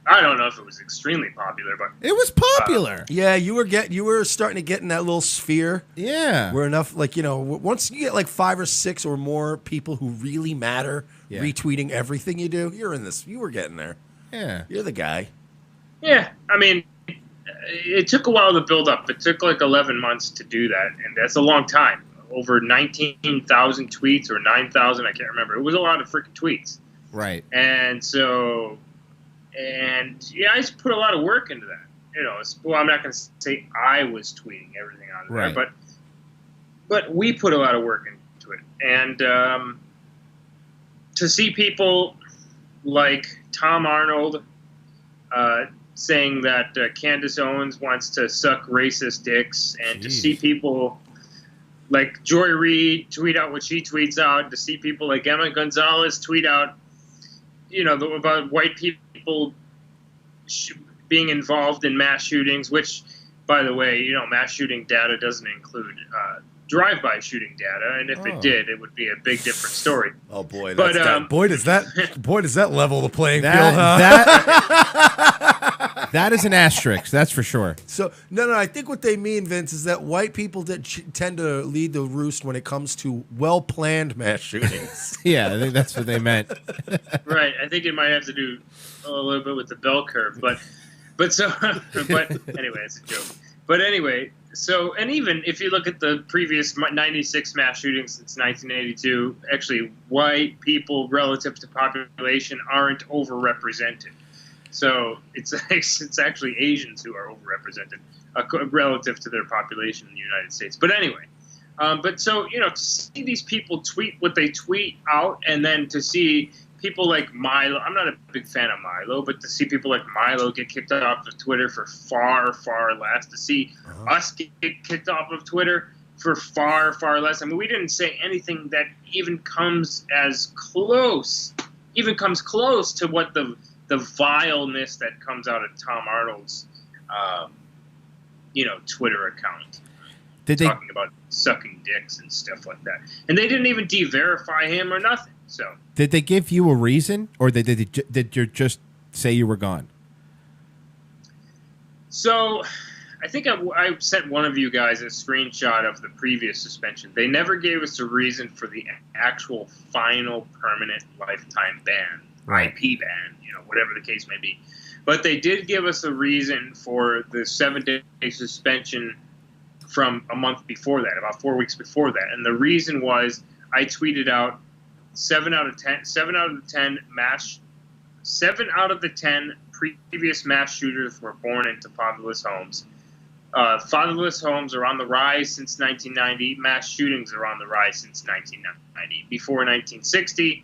I don't know if it was extremely popular, but It was popular. Yeah, you were starting to get in that little sphere. Yeah. Where enough, like, you know, once you get like 5 or 6 or more people who really matter retweeting everything you do, you were getting there. Yeah. You're the guy. yeah, I mean, it took a while to build up. It took like 11 months to do that, and that's a long time. Over 19,000 tweets or 9,000, I can't remember. It was a lot of freaking tweets. Right. And so, I just put a lot of work into that. You know, well, I'm not going to say I was tweeting everything out of Right. there, but we put a lot of work into it. And to see people like Tom Arnold saying that Candace Owens wants to suck racist dicks, and to see people like Joy Reid tweet out what she tweets out, to see people like Emma Gonzalez tweet out, you know, about white people being involved in mass shootings, which, by the way, you know, mass shooting data doesn't include drive-by shooting data, and if it did, it would be a big different story. Oh boy, But, boy does that level the playing field, That that is an asterisk, that's for sure. So no, I think what they mean, Vince, is that white people tend to lead the roost when it comes to well-planned mass shootings. Yeah, I think that's what they meant. Right. I think it might have to do a little bit with the bell curve, but anyway, it's a joke. But anyway, so, and even if you look at the previous 96 mass shootings since 1982, actually white people relative to population aren't overrepresented. So it's actually Asians who are overrepresented relative to their population in the United States. But anyway, but so, you know, to see these people tweet what they tweet out, and then to see people like Milo, I'm not a big fan of Milo, but to see people like Milo get kicked off of Twitter for far, far less, to see us get kicked off of Twitter for far, far less. I mean, we didn't say anything that even comes close to what the vileness that comes out of Tom Arnold's, Twitter account. Talking about sucking dicks and stuff like that. And they didn't even de-verify him or nothing. So Did they give you a reason, or did you just say you were gone? So I think I sent one of you guys a screenshot of the previous suspension. They never gave us a reason for the actual final permanent lifetime ban, IP ban, whatever the case may be. But they did give us a reason for the 7-day suspension from a month before that, about 4 weeks before that. And the reason was I tweeted out 7 out of the 10 previous mass shooters were born into fatherless homes. Fatherless homes are on the rise since 1990. Mass shootings are on the rise since 1990. Before 1960,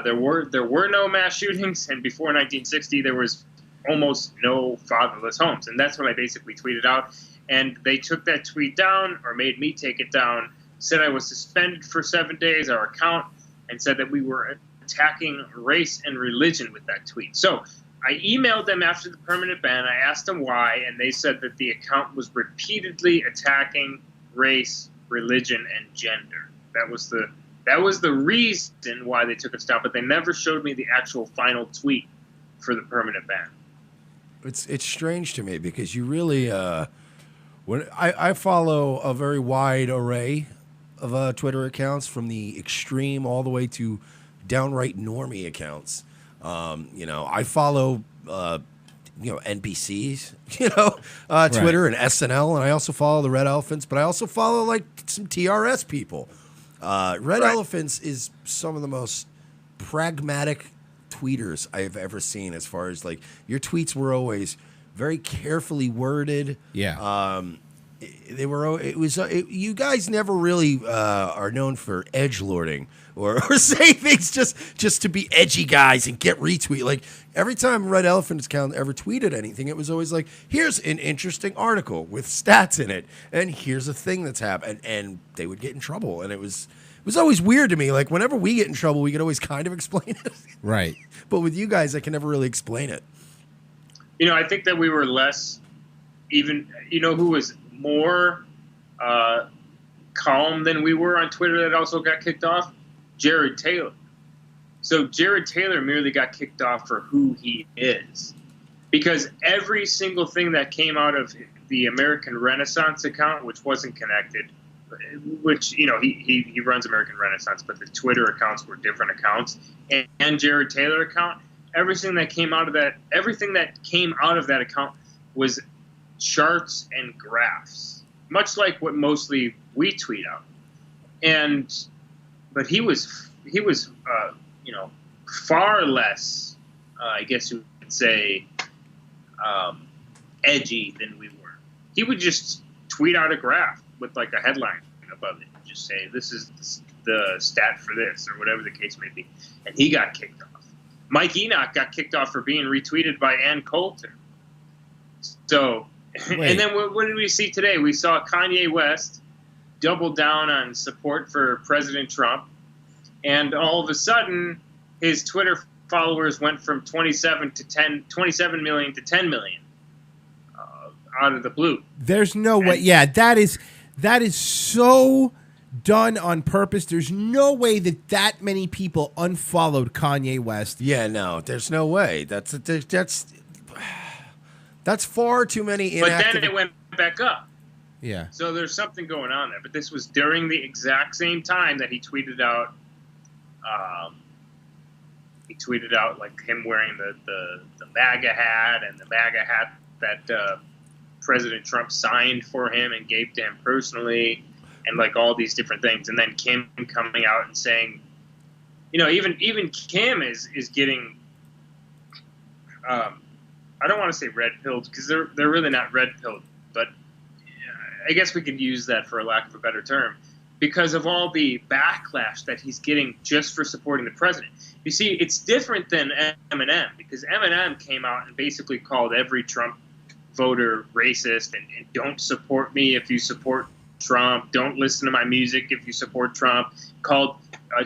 there were no mass shootings, and before 1960, there was almost no fatherless homes. And that's what I basically tweeted out. And they took that tweet down, or made me take it down, said I was suspended for 7 days, our account, and said that we were attacking race and religion with that tweet. So I emailed them after the permanent ban. I asked them why, and they said that the account was repeatedly attacking race, religion, and gender. That was the reason why they took us down, but they never showed me the actual final tweet for the permanent ban. It's strange to me because you really when I follow a very wide array of Twitter accounts, from the extreme all the way to downright normie accounts. I follow NBC's, Twitter and SNL, and I also follow the Red Elephants, but I also follow like some TRS people. Red Elephants is some of the most pragmatic tweeters I have ever seen. As far as like your tweets were always very carefully worded. Yeah. They were. It was. You guys never really are known for edgelording or say things just to be edgy guys and get retweet. Like every time Red Elephant's account ever tweeted anything, it was always like, "Here's an interesting article with stats in it, and here's a thing that's happened," and they would get in trouble, and it was always weird to me. Like whenever we get in trouble, we could always kind of explain it, right? But with you guys, I can never really explain it. You know, I think that we were less even. You know, who was more calm than we were on Twitter that also got kicked off? Jared Taylor. So Jared Taylor merely got kicked off for who he is. Because every single thing that came out of the American Renaissance account, which wasn't connected, which, you know, he runs American Renaissance, but the Twitter accounts were different accounts, and Jared Taylor account, everything that came out of that account was charts and graphs, much like what mostly we tweet out. But he was you know, far less, I guess you would say, edgy than we were. He would just tweet out a graph with like a headline above it, just say this is the stat for this or whatever the case may be, and he got kicked off. Mike Enoch got kicked off for being retweeted by Ann Coulter. So. Wait. And then what did we see today? We saw Kanye West double down on support for President Trump, and all of a sudden, his Twitter followers went from 27 million to 10 million out of the blue. There's no way. Yeah, that is so done on purpose. There's no way that many people unfollowed Kanye West. Yeah, no, there's no way. That's far too many inactive. But then it went back up. Yeah. So there's something going on there. But this was during the exact same time that he tweeted out. He tweeted out like him wearing the MAGA hat and the MAGA hat that President Trump signed for him and gave to him personally, and like all these different things. And then Kim coming out and saying, you know, even Kim is getting. I don't want to say red-pilled because they're really not red-pilled, but I guess we could use that for a lack of a better term because of all the backlash that he's getting just for supporting the president. You see, it's different than Eminem because Eminem came out and basically called every Trump voter racist and don't support me if you support Trump, don't listen to my music if you support Trump, called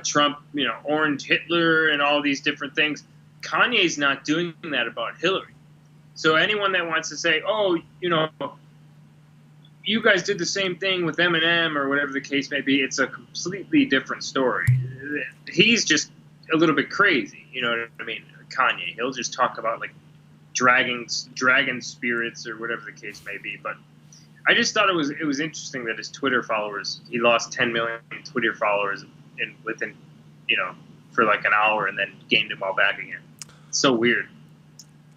Trump, you know, Orange Hitler and all these different things. Kanye's not doing that about Hillary. So anyone that wants to say, oh, you know, you guys did the same thing with Eminem or whatever the case may be, it's a completely different story. He's just a little bit crazy, you know what I mean? Kanye, he'll just talk about like dragon spirits or whatever the case may be. But I just thought it was interesting that his Twitter followers, he lost 10 million Twitter followers within, you know, for like an hour and then gained them all back again. It's so weird.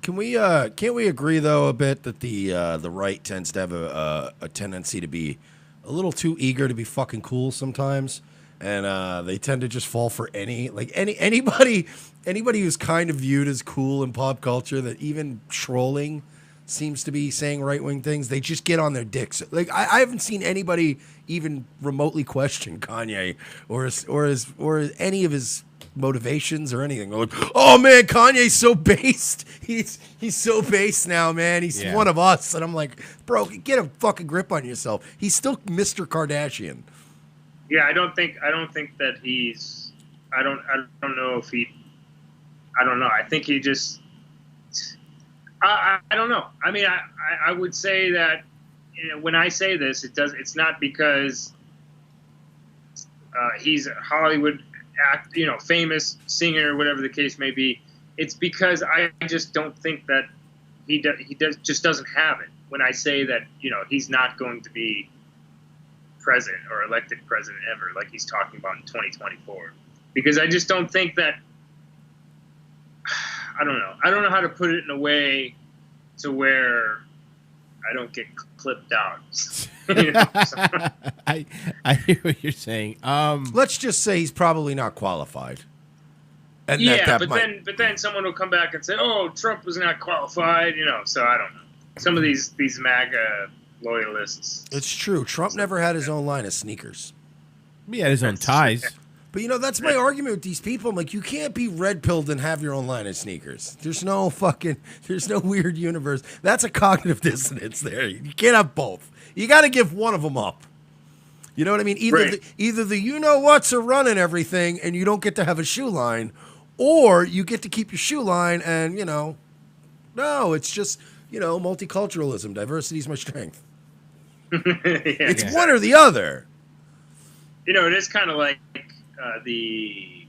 Can't we agree though a bit that the right tends to have a tendency to be a little too eager to be fucking cool sometimes, and they tend to just fall for anybody who's kind of viewed as cool in pop culture, that even trolling seems to be saying right-wing things. They just get on their dicks. Like I haven't seen anybody even remotely question Kanye or any of his motivations or anything. They're like, oh man, Kanye's so based. He's so based now, man. He's one of us. And I'm like, bro, get a fucking grip on yourself. He's still Mr. Kardashian. Yeah, I don't think that he's. I don't know if he. I don't know. I think he just. I don't know. I mean, I would say that, you know, when I say this, it's not because he's a Hollywood famous singer, whatever the case may be. It's because I just don't think that he just doesn't have it. When I say that, you know, he's not going to be president or elected president ever, like he's talking about in 2024, because I just don't think that. I don't know. I don't know how to put it in a way to where I don't get clipped out. You know, so. I hear what you're saying. Let's just say he's probably not qualified. And Yeah, but then someone will come back and say, "Oh, Trump was not qualified," you know. So I don't know. Some of these MAGA loyalists. It's true. Trump never had his own line of sneakers. He had his own ties. But, you know, that's my argument with these people. I'm like, you can't be red-pilled and have your own line of sneakers. There's no weird universe. That's a cognitive dissonance there. You can't have both. You got to give one of them up. You know what I mean? Either the you-know-whats are running everything and you don't get to have a shoe line, or you get to keep your shoe line and, you know, no, it's just, you know, multiculturalism. Diversity is my strength. It's one or the other. You know, it is kind of like the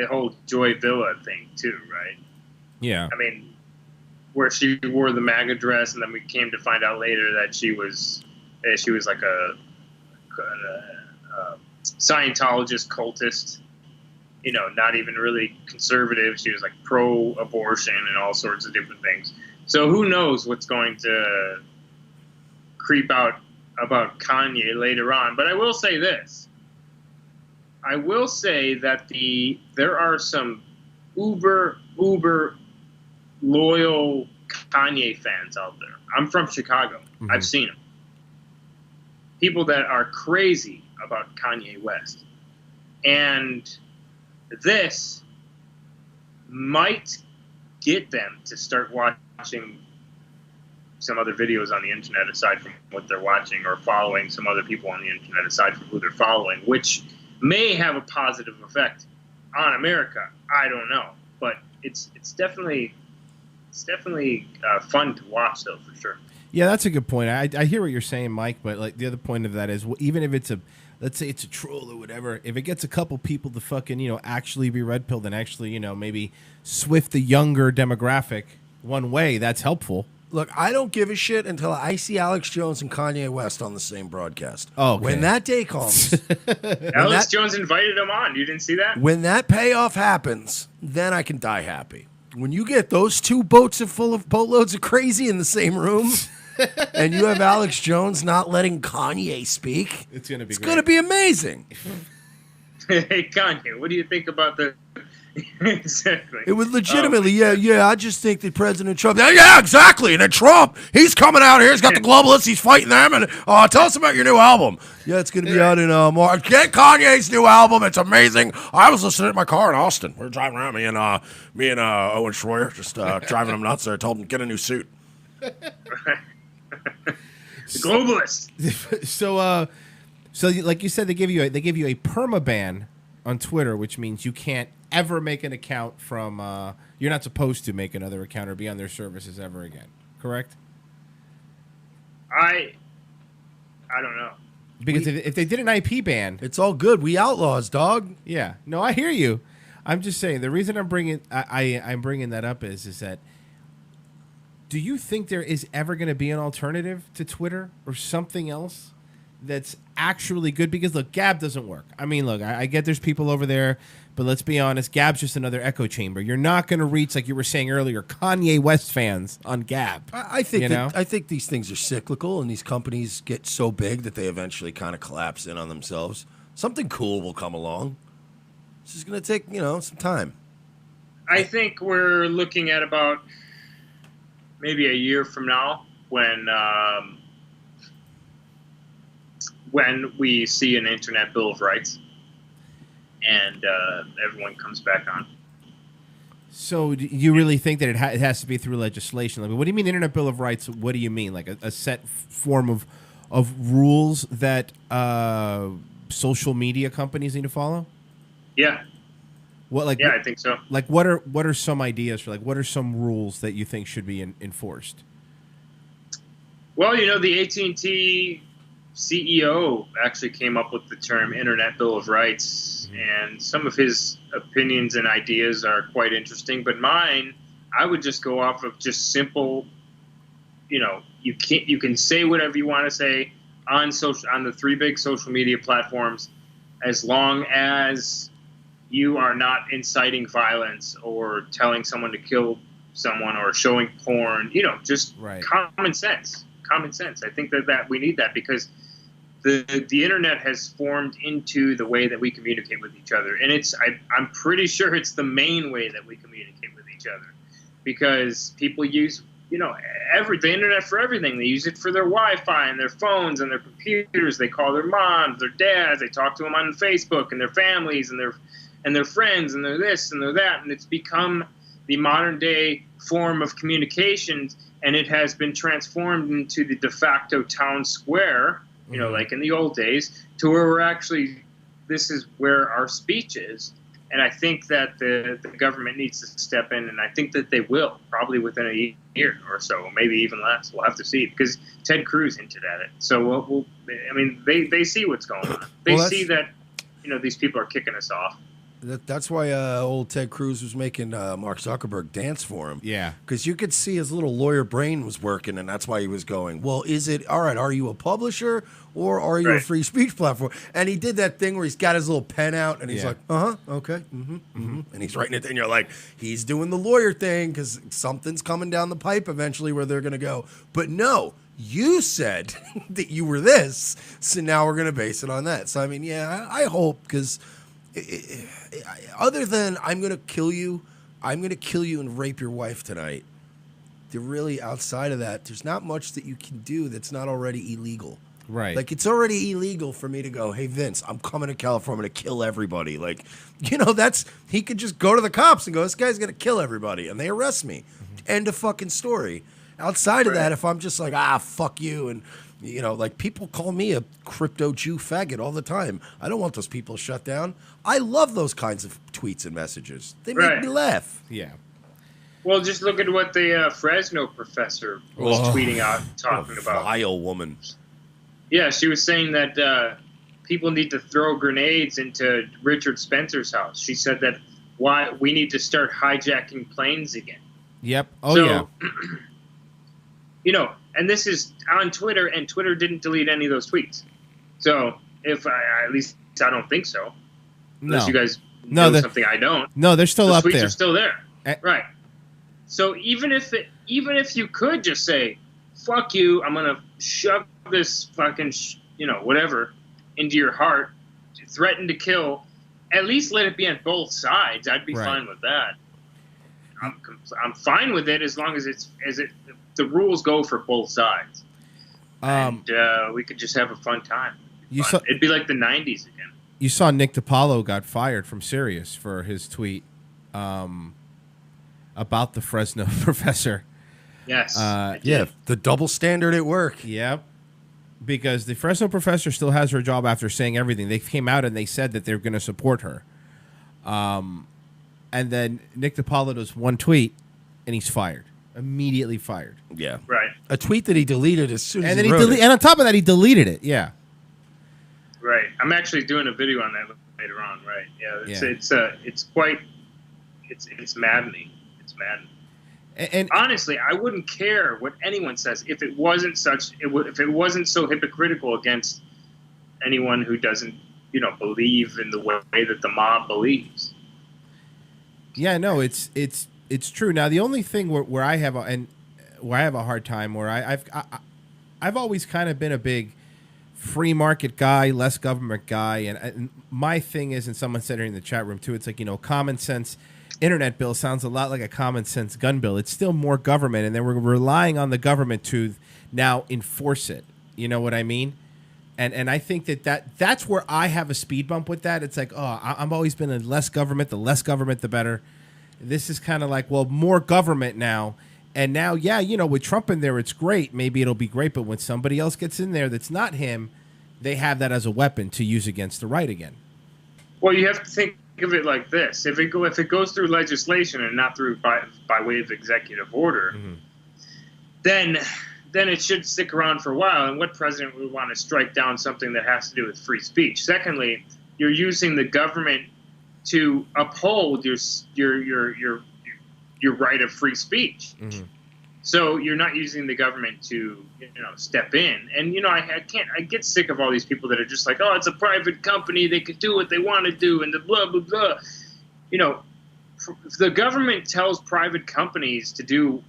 whole Joy Villa thing too, right? Yeah. I mean, where she wore the MAGA dress, and then we came to find out later that she was like a Scientologist cultist. You know, not even really conservative. She was like pro-abortion and all sorts of different things. So who knows what's going to creep out about Kanye later on. But I will say this. I will say that there are some uber loyal Kanye fans out there. I'm from Chicago. Mm-hmm. I've seen them. People that are crazy about Kanye West. And this might get them to start watching some other videos on the internet aside from what they're watching, or following some other people on the internet aside from who they're following, which may have a positive effect on America. I don't know, but it's definitely fun to watch, though, for sure. Yeah, that's a good point. I hear what you're saying, Mike, but like the other point of that is, even if it's let's say it's a troll or whatever, if it gets a couple people to fucking, you know, actually be red pilled and actually, you know, maybe swift the younger demographic one way, that's helpful. Look, I don't give a shit until I see Alex Jones and Kanye West on the same broadcast. Oh, okay. When that day comes, Alex Jones invited him on. You didn't see that? when that payoff happens, then I can die happy. When you get those two boats full of boatloads of crazy in the same room, and you have Alex Jones not letting Kanye speak, it's gonna be amazing. Hey, Kanye, what do you think about the... Exactly. It was legitimately, yeah. I just think that President Trump, yeah, exactly. And then Trump, he's coming out here. He's got the globalists. He's fighting them. And tell us about your new album. Yeah, it's going to be out in March. Get Kanye's new album. It's amazing. I was listening in my car in Austin. We were driving around, me and Owen Schroyer, just driving him nuts there. Told him, get a new suit. The globalists. So like you said, they give you a permaban on Twitter, which means you can't ever make an account from you're not supposed to make another account or be on their services ever again, correct? I don't know, because if they did an IP ban, it's all good. We outlaws, dog. Yeah, no, I hear you. I'm just saying, the reason I'm bringing that up is that, do you think there is ever going to be an alternative to Twitter or something else that's actually good? Because look, Gab doesn't work. I mean, look, I get there's people over there, but let's be honest, Gab's just another echo chamber. You're not going to reach, like you were saying earlier, Kanye West fans on Gab. I think these things are cyclical, and these companies get so big that they eventually kind of collapse in on themselves. Something cool will come along. It's just going to take, some time. I think we're looking at about maybe a year from now when we see an Internet Bill of Rights and everyone comes back on. So do you really think that it has to be through legislation? Like, what do you mean Internet Bill of Rights? What do you mean? Like a set form of rules that social media companies need to follow? Yeah. Yeah, I think so. Like, what are some ideas for, like, what are some rules that you think should be enforced? Well, the AT&T CEO actually came up with the term Internet Bill of Rights, and some of his opinions and ideas are quite interesting. But mine, I would just go off of just simple, you can say whatever you want to say on the three big social media platforms, as long as you are not inciting violence or telling someone to kill someone or showing porn, just common sense. Common sense. I think that we need that because the internet has formed into the way that we communicate with each other, and I'm pretty sure it's the main way that we communicate with each other, because people use the internet for everything. They use it for their Wi-Fi and their phones and their computers. They call their moms, their dads. They talk to them on Facebook and their families and their friends and their this and their that, and it's become the modern day form of communication, and it has been transformed into the de facto town square. Like in the old days, to where this is where our speech is. And I think that the government needs to step in, and I think that they will, probably within a year or so, maybe even less. We'll have to see, because Ted Cruz hinted at it. So they see what's going on. They see that, these people are kicking us off. That's why old Ted Cruz was making Mark Zuckerberg dance for him. Yeah. Because you could see his little lawyer brain was working, and that's why he was going, well, is it, all right, are you a publisher or are you a free speech platform? And he did that thing where he's got his little pen out, and he's like, okay, and he's writing it, and you're like, he's doing the lawyer thing because something's coming down the pipe eventually where they're going to go. But no, you said that you were this, so now we're going to base it on that. So, I mean, yeah, I hope, because... other than I'm going to kill you and rape your wife tonight, really outside of that, there's not much that you can do that's not already illegal. Right. Like, it's already illegal for me to go, hey, Vince, I'm coming to California to kill everybody. Like, he could just go to the cops and go, this guy's going to kill everybody, and they arrest me. End of fucking story. Outside of that, if I'm just like, fuck you, and... like people call me a crypto Jew faggot all the time. I don't want those people shut down. I love those kinds of tweets and messages. They make me laugh. Yeah. Well, just look at what the Fresno professor was tweeting out, talking about. Vile woman. Yeah, she was saying that people need to throw grenades into Richard Spencer's house. She said that we need to start hijacking planes again. Yep. Oh, yeah. And this is on Twitter, and Twitter didn't delete any of those tweets. So, at least I don't think so. Unless you guys know something I don't. No, they're still up there. The tweets are still there. Right. So even if you could just say, fuck you, I'm going to shove this fucking, whatever, into your heart, threaten to kill, at least let it be on both sides. I'd be fine with that. I'm fine with it as long as the rules go for both sides, and we could just have a fun time. It'd be like the 90s again. You saw Nick DiPaolo got fired from Sirius for his tweet about the Fresno professor. Yes. The double standard at work. Yep. Because the Fresno professor still has her job after saying everything. They came out and they said that they're going to support her. And then Nick DiPaolo does one tweet, and he's fired. Immediately fired. Yeah. Right. A tweet that he deleted as soon as he wrote it. And on top of that, he deleted it. Yeah. Right. I'm actually doing a video on that later on. Right. Yeah. It's maddening. It's maddening. And honestly, I wouldn't care what anyone says if it wasn't so hypocritical against anyone who doesn't, believe in the way that the mob believes. Yeah, no, it's true. Now, the only thing where I have a hard time, where I've always kind of been a big free market guy, less government guy, and my thing is, and someone said it in the chat room too, it's like, common sense internet bill sounds a lot like a common sense gun bill. It's still more government, and then we're relying on the government to now enforce it. You know what I mean? And I think that's where I have a speed bump with that. It's like, I've always been a less government. The less government, the better. This is kind of like, well, more government now. And now, with Trump in there, it's great. Maybe it'll be great. But when somebody else gets in there that's not him, they have that as a weapon to use against the right again. Well, you have to think of it like this. If it goes through legislation and not through by way of executive order, then it should stick around for a while. And what president would want to strike down something that has to do with free speech? Secondly, you're using the government to uphold your right of free speech. So you're not using the government to step in. And I get sick of all these people that are just like, it's a private company, they could do what they want to do, and the blah blah blah. The government tells private companies to do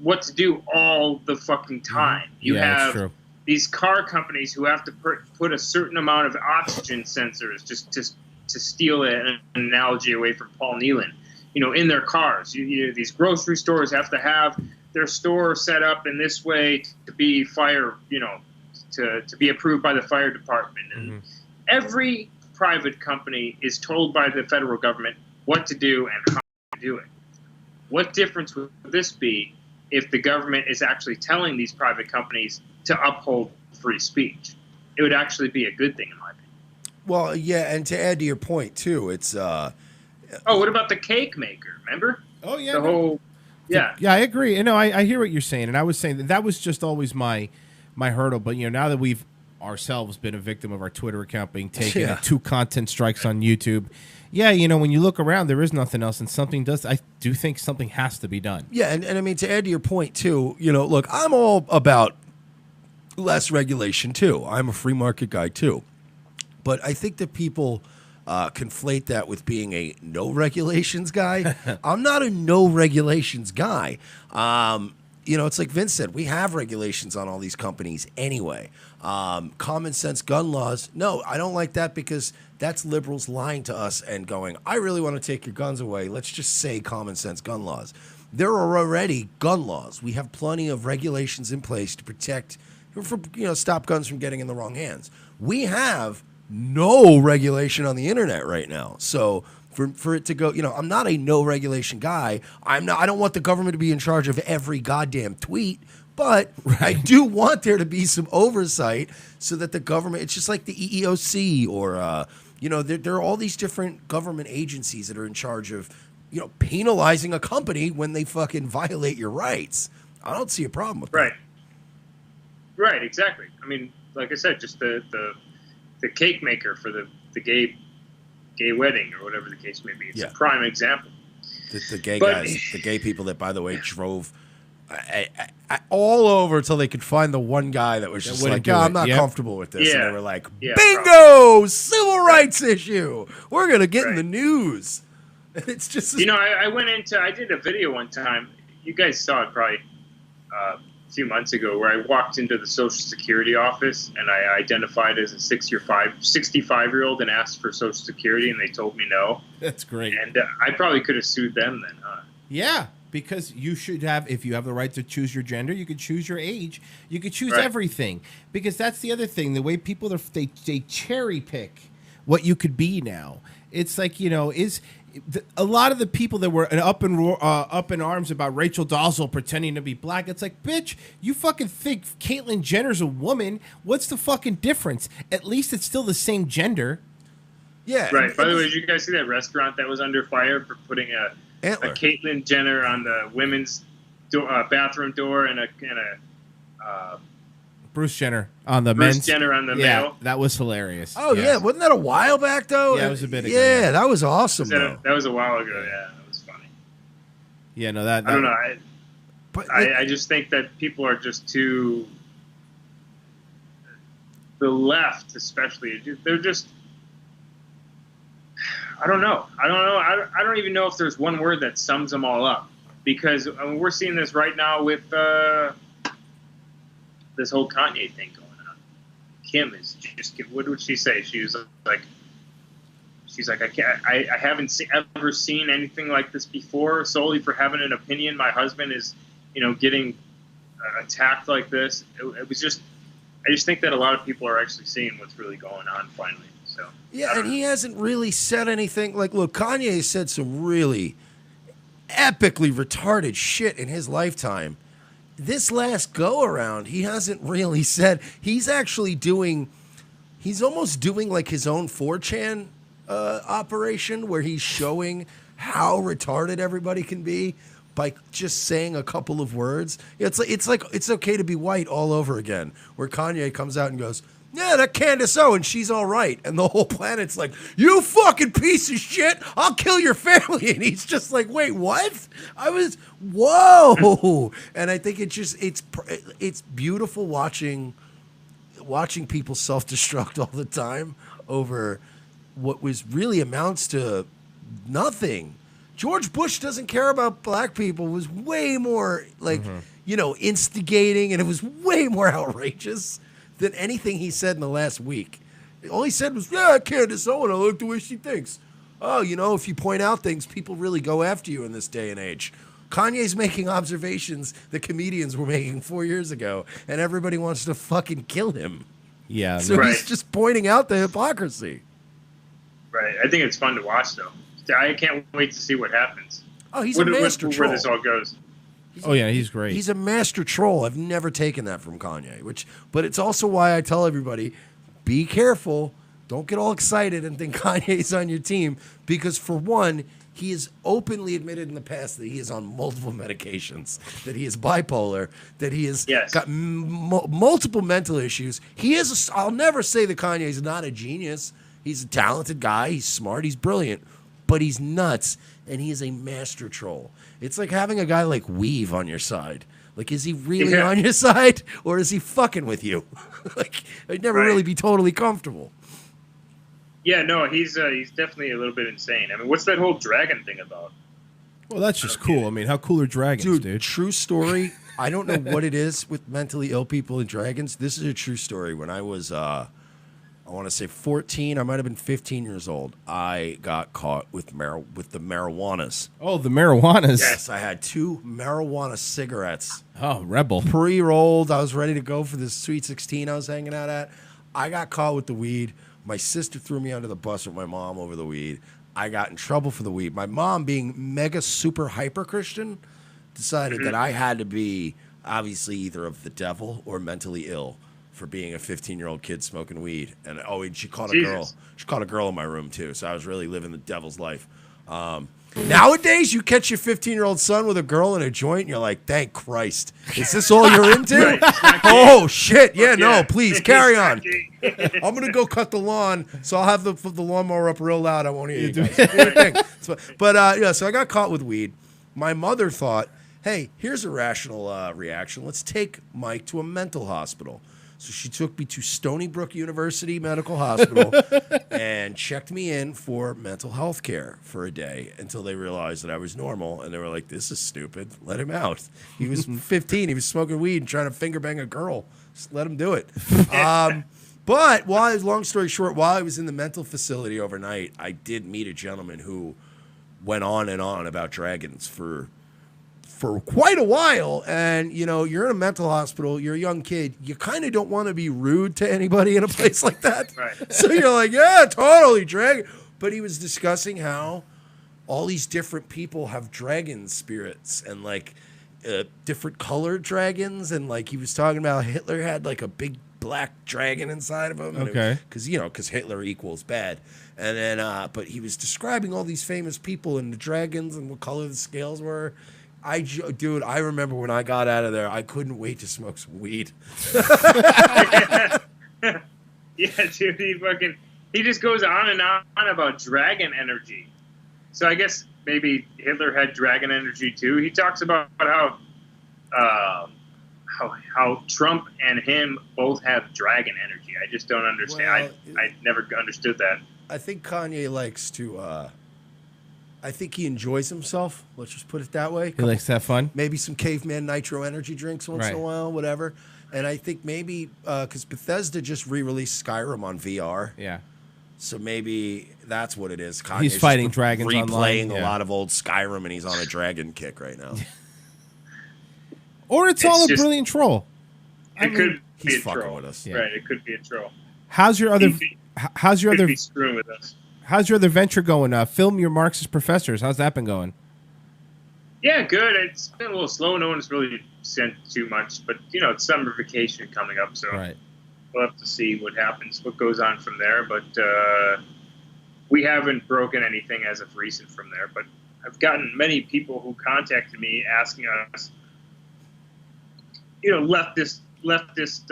what to do all the fucking time. You Yeah, that's have true. these car companies who have to put a certain amount of oxygen sensors, just to steal an analogy away from Paul Nealon, in their cars. These grocery stores have to have their store set up in this way to be fire, to be approved by the fire department. And every private company is told by the federal government what to do and how to do it. What difference would this be if the government is actually telling these private companies to uphold free speech? It would actually be a good thing, in my opinion. Well, yeah, and to add to your point too, it's what about the cake maker? Remember? Oh yeah, the whole. Yeah, I agree. And no, I hear what you're saying, and I was saying that was just always my hurdle. But now that we've ourselves been a victim of our Twitter account being taken, and 2 content strikes on YouTube. Yeah, when you look around, there is nothing else, and I do think something has to be done. Yeah, and I mean, to add to your point too, look, I'm all about less regulation too. I'm a free market guy too. But I think that people conflate that with being a no regulations guy. I'm not a no regulations guy. It's like Vince said, we have regulations on all these companies anyway. Common sense gun laws, no, I don't like that because that's liberals lying to us and going, I really want to take your guns away. Let's just say common sense gun laws. There are already gun laws. We have plenty of regulations in place to protect, stop guns from getting in the wrong hands. We have no regulation on the internet right now. So for it to go, I'm not a no regulation guy. I don't want the government to be in charge of every goddamn tweet, but I do want there to be some oversight so that the government, it's just like the EEOC or, there are all these different government agencies that are in charge of, penalizing a company when they fucking violate your rights. I don't see a problem with that. Right, exactly. I mean, like I said, just the cake maker for the gay wedding or whatever the case may be. It's a prime example. The gay guys, the gay people that, by the way, drove all over until they could find the one guy that was just like, I'm not comfortable with this. And they were like, bingo, civil rights issue. We're going to get in the news. It's just... I did a video one time. You guys saw it probably a few months ago where I walked into the Social Security office and I identified as a 65-year-old and asked for Social Security and they told me no. That's great. And I probably could have sued them then, huh? Yeah, because you should have, if you have the right to choose your gender, you could choose your age, you could choose everything. Because that's the other thing, the way people they cherry pick what you could be now. It's like, a lot of the people that were up in arms about Rachel Dolezal pretending to be black, it's like, bitch, you fucking think Caitlyn Jenner's a woman? What's the fucking difference? At least it's still the same gender. Yeah. Right. By the way, did you guys see that restaurant that was under fire for putting a Caitlyn Jenner on the women's bathroom door and a Bruce Jenner on the men's. Bruce Jenner on the yeah, male. That was hilarious. Oh, yeah. Wasn't that a while back, though? Yeah, it was a bit ago. Yeah, that was awesome, though. That was a while ago, yeah. That was funny. Yeah, no, that... I don't know. I just think that people are just too... The left, especially, they're just... I don't know. I don't even know if there's one word that sums them all up. Because we're seeing this right now with... this whole Kanye thing going on. Kim is just, what would she say? She's like, I haven't ever seen anything like this before. Solely for having an opinion, my husband is, getting attacked like this. It was just, I just think that a lot of people are actually seeing what's really going on finally. So yeah, and he hasn't really said anything. Like, look, Kanye has said some really epically retarded shit in his lifetime. This last go around, he hasn't really said. He's actually he's almost doing like his own 4chan operation where he's showing how retarded everybody can be by just saying a couple of words. It's like it's okay to be white all over again, where Kanye comes out and goes, yeah, that Candace Owens, she's all right. And the whole planet's like, you fucking piece of shit, I'll kill your family. And he's just like, wait, what? Whoa. And I think it's beautiful watching people self-destruct all the time over what was really amounts to nothing. George Bush doesn't care about black people was way more like, instigating, and it was way more outrageous than anything he said in the last week. All he said was, yeah, Candace Owen, I like the way she thinks. Oh, if you point out things, people really go after you in this day and age. Kanye's making observations that comedians were making 4 years ago, and everybody wants to fucking kill him. Yeah. So he's just pointing out the hypocrisy. Right. I think it's fun to watch, though. I can't wait to see what happens. Oh, he's a master troll. Where this all goes. He's great. He's a master troll. I've never taken that from Kanye. But it's also why I tell everybody, be careful. Don't get all excited and think Kanye's on your team. Because for one, he has openly admitted in the past that he is on multiple medications, that he is bipolar, that he has got multiple mental issues. I'll never say that Kanye's not a genius. He's a talented guy. He's smart. He's brilliant. But he's nuts, and he is a master troll. It's like having a guy like Weave on your side. Like, is he really on your side, or is he fucking with you? Like, I'd never really be totally comfortable. Yeah, no, he's definitely a little bit insane. I mean, what's that whole dragon thing about? Well, that's just cool. I mean, how cool are dragons, dude? True story. I don't know what it is with mentally ill people and dragons. This is a true story. When I was, I want to say 14, I might have been 15 years old, I got caught with the marijuanas. Oh, the marijuanas. Yes, I had 2 marijuana cigarettes. Oh, rebel. Pre-rolled. I was ready to go for this Sweet 16 I was hanging out at. I got caught with the weed. My sister threw me under the bus with my mom over the weed. I got in trouble for the weed. My mom, being mega super hyper Christian, decided that I had to be obviously either of the devil or mentally ill for being a 15-year-old kid smoking weed. And she caught a girl. She caught a girl in my room too. So I was really living the devil's life. Nowadays, you catch your 15-year-old son with a girl in a joint, and you're like, thank Christ. Is this all you're into? Oh, shit. Yeah, no, please, carry on. I'm going to go cut the lawn, so I'll have the lawnmower up real loud. I won't hear you guys. So I got caught with weed. My mother thought, hey, here's a rational reaction. Let's take Mike to a mental hospital. So she took me to Stony Brook University Medical Hospital and checked me in for mental health care for a day until they realized that I was normal. And they were like, this is stupid. Let him out. He was 15. He was smoking weed and trying to finger bang a girl. Just let him do it. But long story short, while I was in the mental facility overnight, I did meet a gentleman who went on and on about dragons for quite a while. And, you're in a mental hospital, you're a young kid, you kind of don't want to be rude to anybody in a place like that. Right. So you're like, yeah, totally, dragon. But he was discussing how all these different people have dragon spirits and, like, different colored dragons. And, like, he was talking about Hitler had, like, a big black dragon inside of him. Okay. Because Hitler equals bad. And then, but he was describing all these famous people and the dragons and what color the scales were. Dude, I remember when I got out of there, I couldn't wait to smoke some weed. Yeah, dude, he just goes on and on about dragon energy. So I guess maybe Hitler had dragon energy too. He talks about how Trump and him both have dragon energy. I just don't understand. I never understood that. I think Kanye likes to. I think he enjoys himself. Let's just put it that way. He likes to have fun. Maybe some caveman nitro energy drinks once in a while, whatever. And I think maybe because Bethesda just re-released Skyrim on VR. Yeah. So maybe that's what it is. Kanye's he's fighting dragons replaying online. a lot of old Skyrim, and he's on a dragon kick right now. Or it's all a brilliant troll. It could be he's a fucking troll. with us. Yeah. Right, it could be a troll. How's your other Be screwing with us. How's your other venture going? Film your Marxist professors. How's that been going? Yeah, good. It's been a little slow. No one's really sent too much, but it's summer vacation coming up, so we'll have to see what happens, what goes on from there. But we haven't broken anything as of recent from there. But I've gotten many people who contacted me asking us, leftist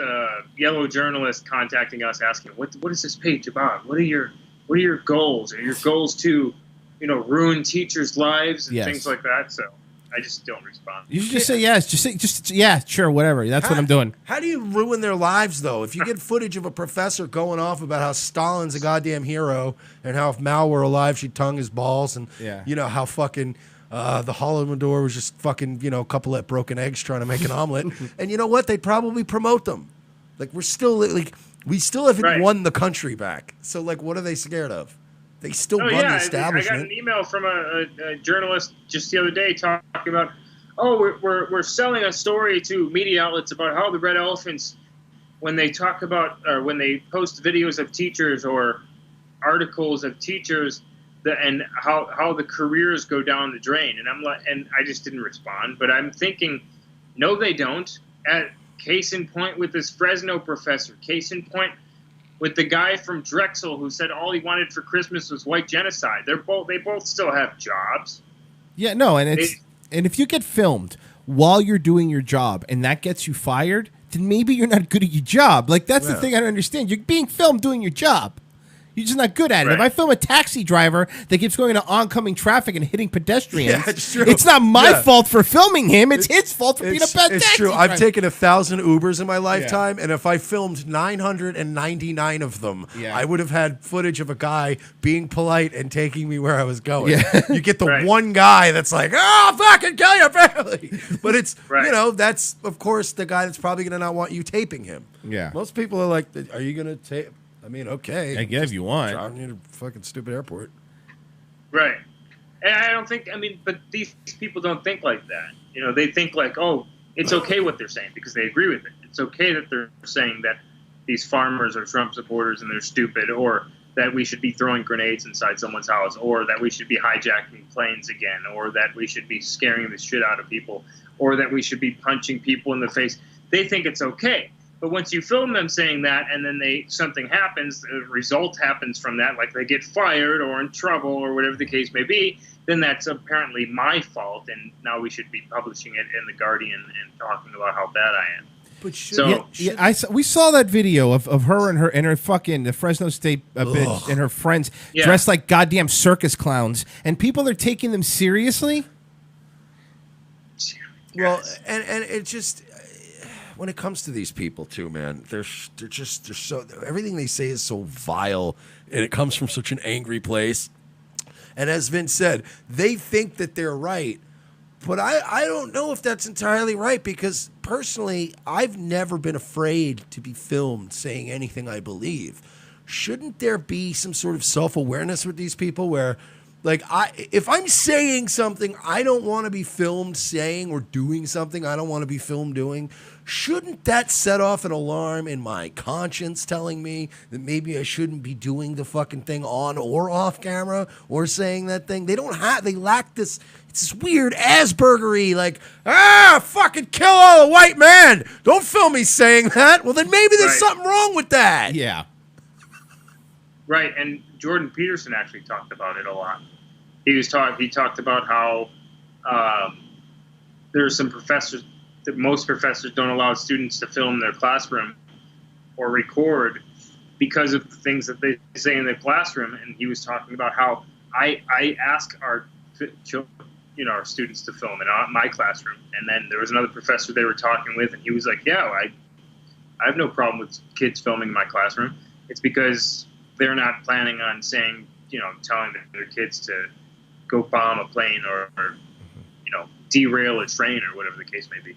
yellow journalist contacting us asking, what is this page about? What are your goals? Are your goals to, ruin teachers' lives and things like that? So I just don't respond. You should just say yes. Just say, yeah, sure, whatever. That's what I'm doing. How do you ruin their lives, though? If you get footage of a professor going off about how Stalin's a goddamn hero and how if Mao were alive, she'd tongue his balls, and you know how fucking the Holodomor was just fucking, you know, a couple of broken eggs trying to make an omelet, and you know what? They'd probably promote them. Like we still haven't won the country back. So like, what are they scared of? They still run the establishment. I got an email from a journalist just the other day talking about, we're selling a story to media outlets about how the red elephants, when they talk about or when they post videos of teachers or articles of teachers, and how the careers go down the drain. And I'm like, and I just didn't respond. But I'm thinking, no, they don't. Case in point with this Fresno professor. Case in point with the guy from Drexel who said all he wanted for Christmas was white genocide. They both still have jobs. Yeah, no, and if you get filmed while you're doing your job and that gets you fired, then maybe you're not good at your job. Like that's the thing I don't understand. You're being filmed doing your job. You're just not good at it. If I film a taxi driver that keeps going into oncoming traffic and hitting pedestrians, it's not my fault for filming him. It's his fault for being a bad taxi driver. It's true. I've taken 1,000 Ubers in my lifetime, and if I filmed 999 of them, I would have had footage of a guy being polite and taking me where I was going. You get the one guy that's like, "Oh, fucking kill your family," but it's you know, that's of course the guy that's probably going to not want you taping him. Yeah, most people are like, "Are you going to tape?" I mean, okay. I guess if you want. Drive me to a fucking stupid airport. Right. And I don't think, but these people don't think like that. You know, they think like, oh, it's okay what they're saying because they agree with it. It's okay that they're saying that these farmers are Trump supporters and they're stupid, or that we should be throwing grenades inside someone's house, or that we should be hijacking planes again, or that we should be scaring the shit out of people, or that we should be punching people in the face. They think it's okay. But once you film them saying that, and then something happens, a result happens from that, like they get fired or in trouble or whatever the case may be, then that's apparently my fault, and now we should be publishing it in The Guardian and talking about how bad I am. But we saw that video of her and her fucking the Fresno State bitch and her friends dressed like goddamn circus clowns, and people are taking them seriously. Well, and it just. When it comes to these people too, man, they're so everything they say is so vile, and it comes from such an angry place. And as Vince said, they think that they're right, but I don't know if that's entirely right, because personally, I've never been afraid to be filmed saying anything I believe. Shouldn't there be some sort of self-awareness with these people where, like, if I'm saying something I don't want to be filmed saying, or doing something I don't want to be filmed doing, shouldn't that set off an alarm in my conscience telling me that maybe I shouldn't be doing the fucking thing on or off camera or saying that thing? They lack this, it's this weird Aspergery, like, fucking kill all the white men. Don't film me saying that. Well, then maybe there's something wrong with that. Yeah. Right, and Jordan Peterson actually talked about it a lot. He talked about how there are some professors that most professors don't allow students to film in their classroom or record because of the things that they say in the classroom. And he was talking about how I ask our students to film in my classroom. And then there was another professor they were talking with, and he was like, yeah, I have no problem with kids filming in my classroom. It's because they're not planning on saying, telling their kids to go bomb a plane or derail a train or whatever the case may be.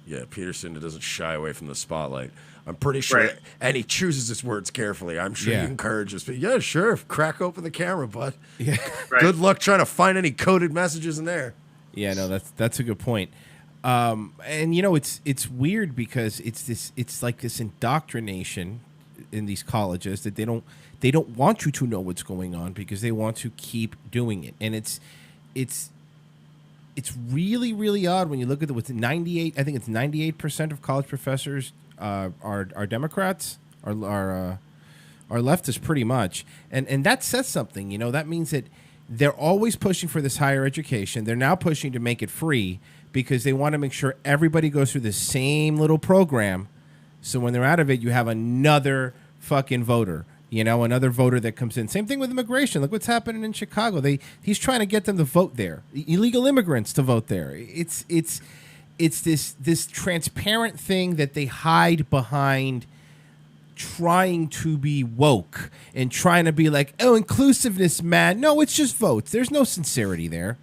Yeah, Peterson doesn't shy away from the spotlight. I'm pretty sure, and he chooses his words carefully. I'm sure he encourages people. Yeah, sure, crack open the camera, bud. Yeah. Good luck trying to find any coded messages in there. Yeah, no, that's a good point. And it's weird because it's like this indoctrination in these colleges that they don't want you to know what's going on because they want to keep doing it, and it's really, really odd when you look at it. With 98, I think it's 98% of college professors are Democrats, are leftists pretty much, and that says something. That means that they're always pushing for this higher education. They're now pushing to make it free because they want to make sure everybody goes through the same little program. So when they're out of it, you have another fucking voter. You know, another voter that comes in. Same thing with immigration. Look what's happening in Chicago. He's trying to get them to vote there. Illegal immigrants to vote there. It's this transparent thing that they hide behind, trying to be woke and trying to be like, oh, inclusiveness, man. No, it's just votes. There's no sincerity there.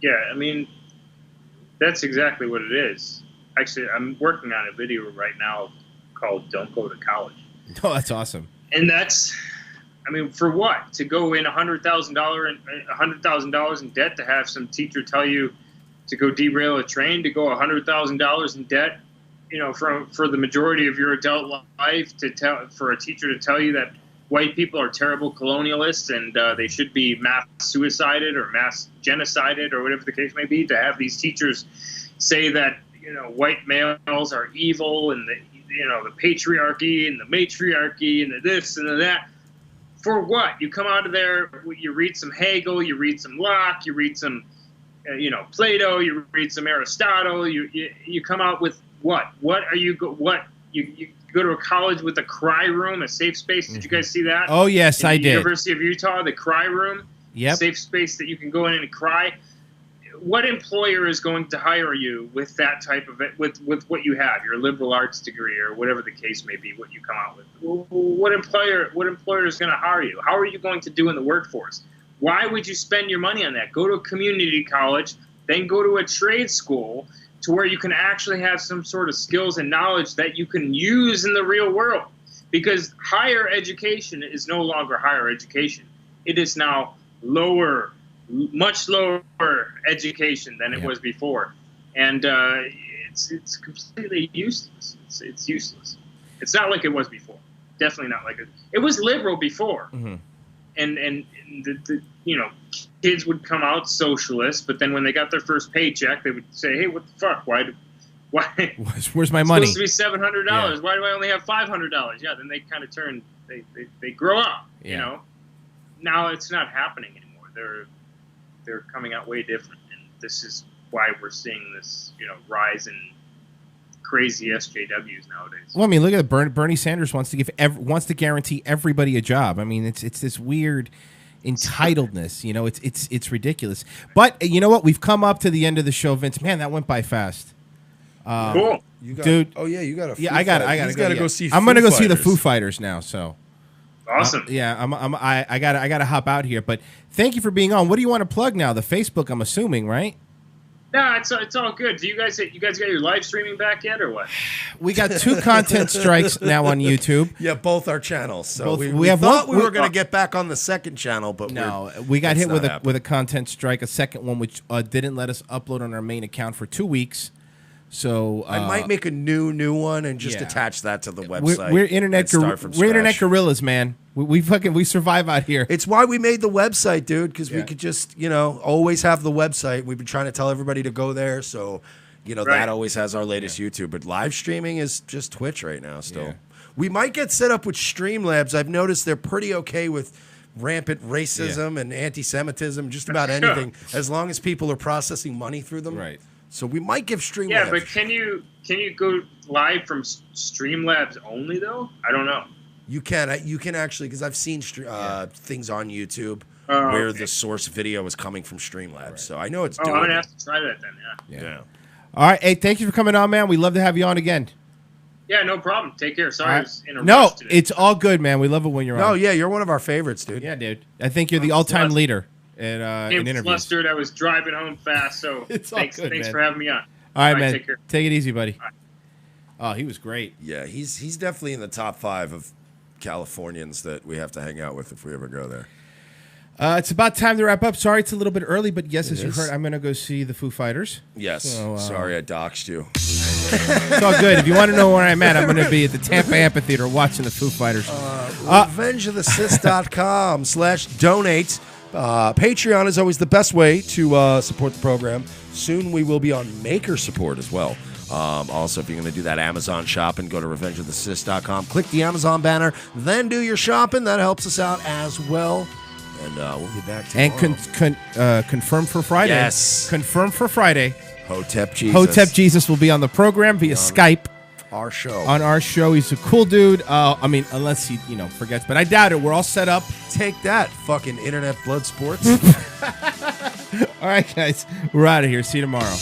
Yeah, I mean, that's exactly what it is. Actually, I'm working on a video right now called "Don't Go to College." Oh, that's awesome. And that's, I mean, for what? To go in $100,000 in debt to have some teacher tell you to go derail a train, to go $100,000 in debt, you know, for the majority of your adult life, for a teacher to tell you that white people are terrible colonialists and they should be mass suicided or mass genocided or whatever the case may be, to have these teachers say that, you know, white males are evil and the patriarchy and the matriarchy and the this and the that. For what? You come out of there, you read some Hegel, you read some Locke, you read some, Plato, you read some Aristotle. You come out with what? What are you? You go to a college with a cry room, a safe space. Did you guys see that? Oh yes, I did. University of Utah, the cry room. Yep. Safe space that you can go in and cry. What employer is going to hire you with that type of it, with what you have, your liberal arts degree or whatever the case may be, what you come out with? What employer is going to hire you? How are you going to do in the workforce? Why would you spend your money on that? Go to a community college, then go to a trade school to where you can actually have some sort of skills and knowledge that you can use in the real world. Because higher education is no longer higher education. It is now much lower education than it was before, and it's completely useless. It's useless. It's not like it was before. Definitely not like it. It was liberal before, and the kids would come out socialist, but then when they got their first paycheck, they would say, "Hey, what the fuck? Why? Where's my money? It's supposed to be $700. Yeah. Why do I only have $500?" Yeah, then they kind of turn. They grow up. Yeah. You know. Now it's not happening anymore. They're coming out way different, and this is why we're seeing this, rise in crazy SJWs nowadays. Well, I mean, look at Bernie Sanders wants to guarantee everybody a job. I mean, it's this weird entitledness. It's ridiculous. But you know what? We've come up to the end of the show, Vince. Man, that went by fast. Cool, dude. Oh yeah, you got to. Yeah, I got to go see. I'm going to go see the Foo Fighters now. So. Awesome. I gotta hop out here, but thank you for being on. What do you want to plug now? The Facebook, I'm assuming, right? No, it's all good. Do you guys got your live streaming back yet, or what? We got 2 content strikes now on YouTube. Yeah, both our channels. So we thought we were going to get back on the second channel, but we got hit with a content strike, a second one which didn't let us upload on our main account for 2 weeks. So I might make a new one and just attach that to the website. We're internet gorillas, man. We survive out here. It's why we made the website, dude, because we could just always have the website. We've been trying to tell everybody to go there, so that always has our latest YouTube. But live streaming is just Twitch right now. Still, we might get set up with Streamlabs. I've noticed they're pretty okay with rampant racism and anti-Semitism, just about anything, as long as people are processing money through them. Right. So we might give Streamlabs. Yeah, but can you go live from Streamlabs only though? I don't know. You can actually, because I've seen things on YouTube where the source video is coming from Streamlabs. Right. So I know it's doing. I'm gonna have to try that then. Yeah. All right. Hey, thank you for coming on, man. We love to have you on again. Yeah, no problem. Take care. Sorry, I was in a No, rush today. it's all good, man. We love it when you're on. No, yeah, you're one of our favorites, dude. Yeah, dude. I think you're the all-time leader in interviews. Flustered. I was driving home fast, so thanks for having me on. All right, man. Take care. Take it easy, buddy. Oh, he was great. Yeah, he's definitely in the top 5 of Californians that we have to hang out with if we ever go there. It's about time to wrap up. Sorry, it's a little bit early, but yes, as you heard, I'm going to go see the Foo Fighters. Yes. So, sorry, I doxed you. It's all good. If you want to know where I'm at, I'm going to be at the Tampa Amphitheater watching the Foo Fighters. RevengeOfTheSith.com/donate. Patreon is always the best way to support the program. Soon we will be on Maker support as well. Also, if you're going to do that Amazon shopping, go to RevengeOfTheSith.com. Click the Amazon banner, then do your shopping. That helps us out as well. And we'll be back tomorrow. And confirm for Friday. Yes. Confirm for Friday. Hotep Jesus. Hotep Jesus will be on the program via Skype. our show. On our show, he's a cool dude. I mean, unless he, forgets. But I doubt it. We're all set up. Take that, fucking internet blood sports. All right, guys. We're out of here. See you tomorrow.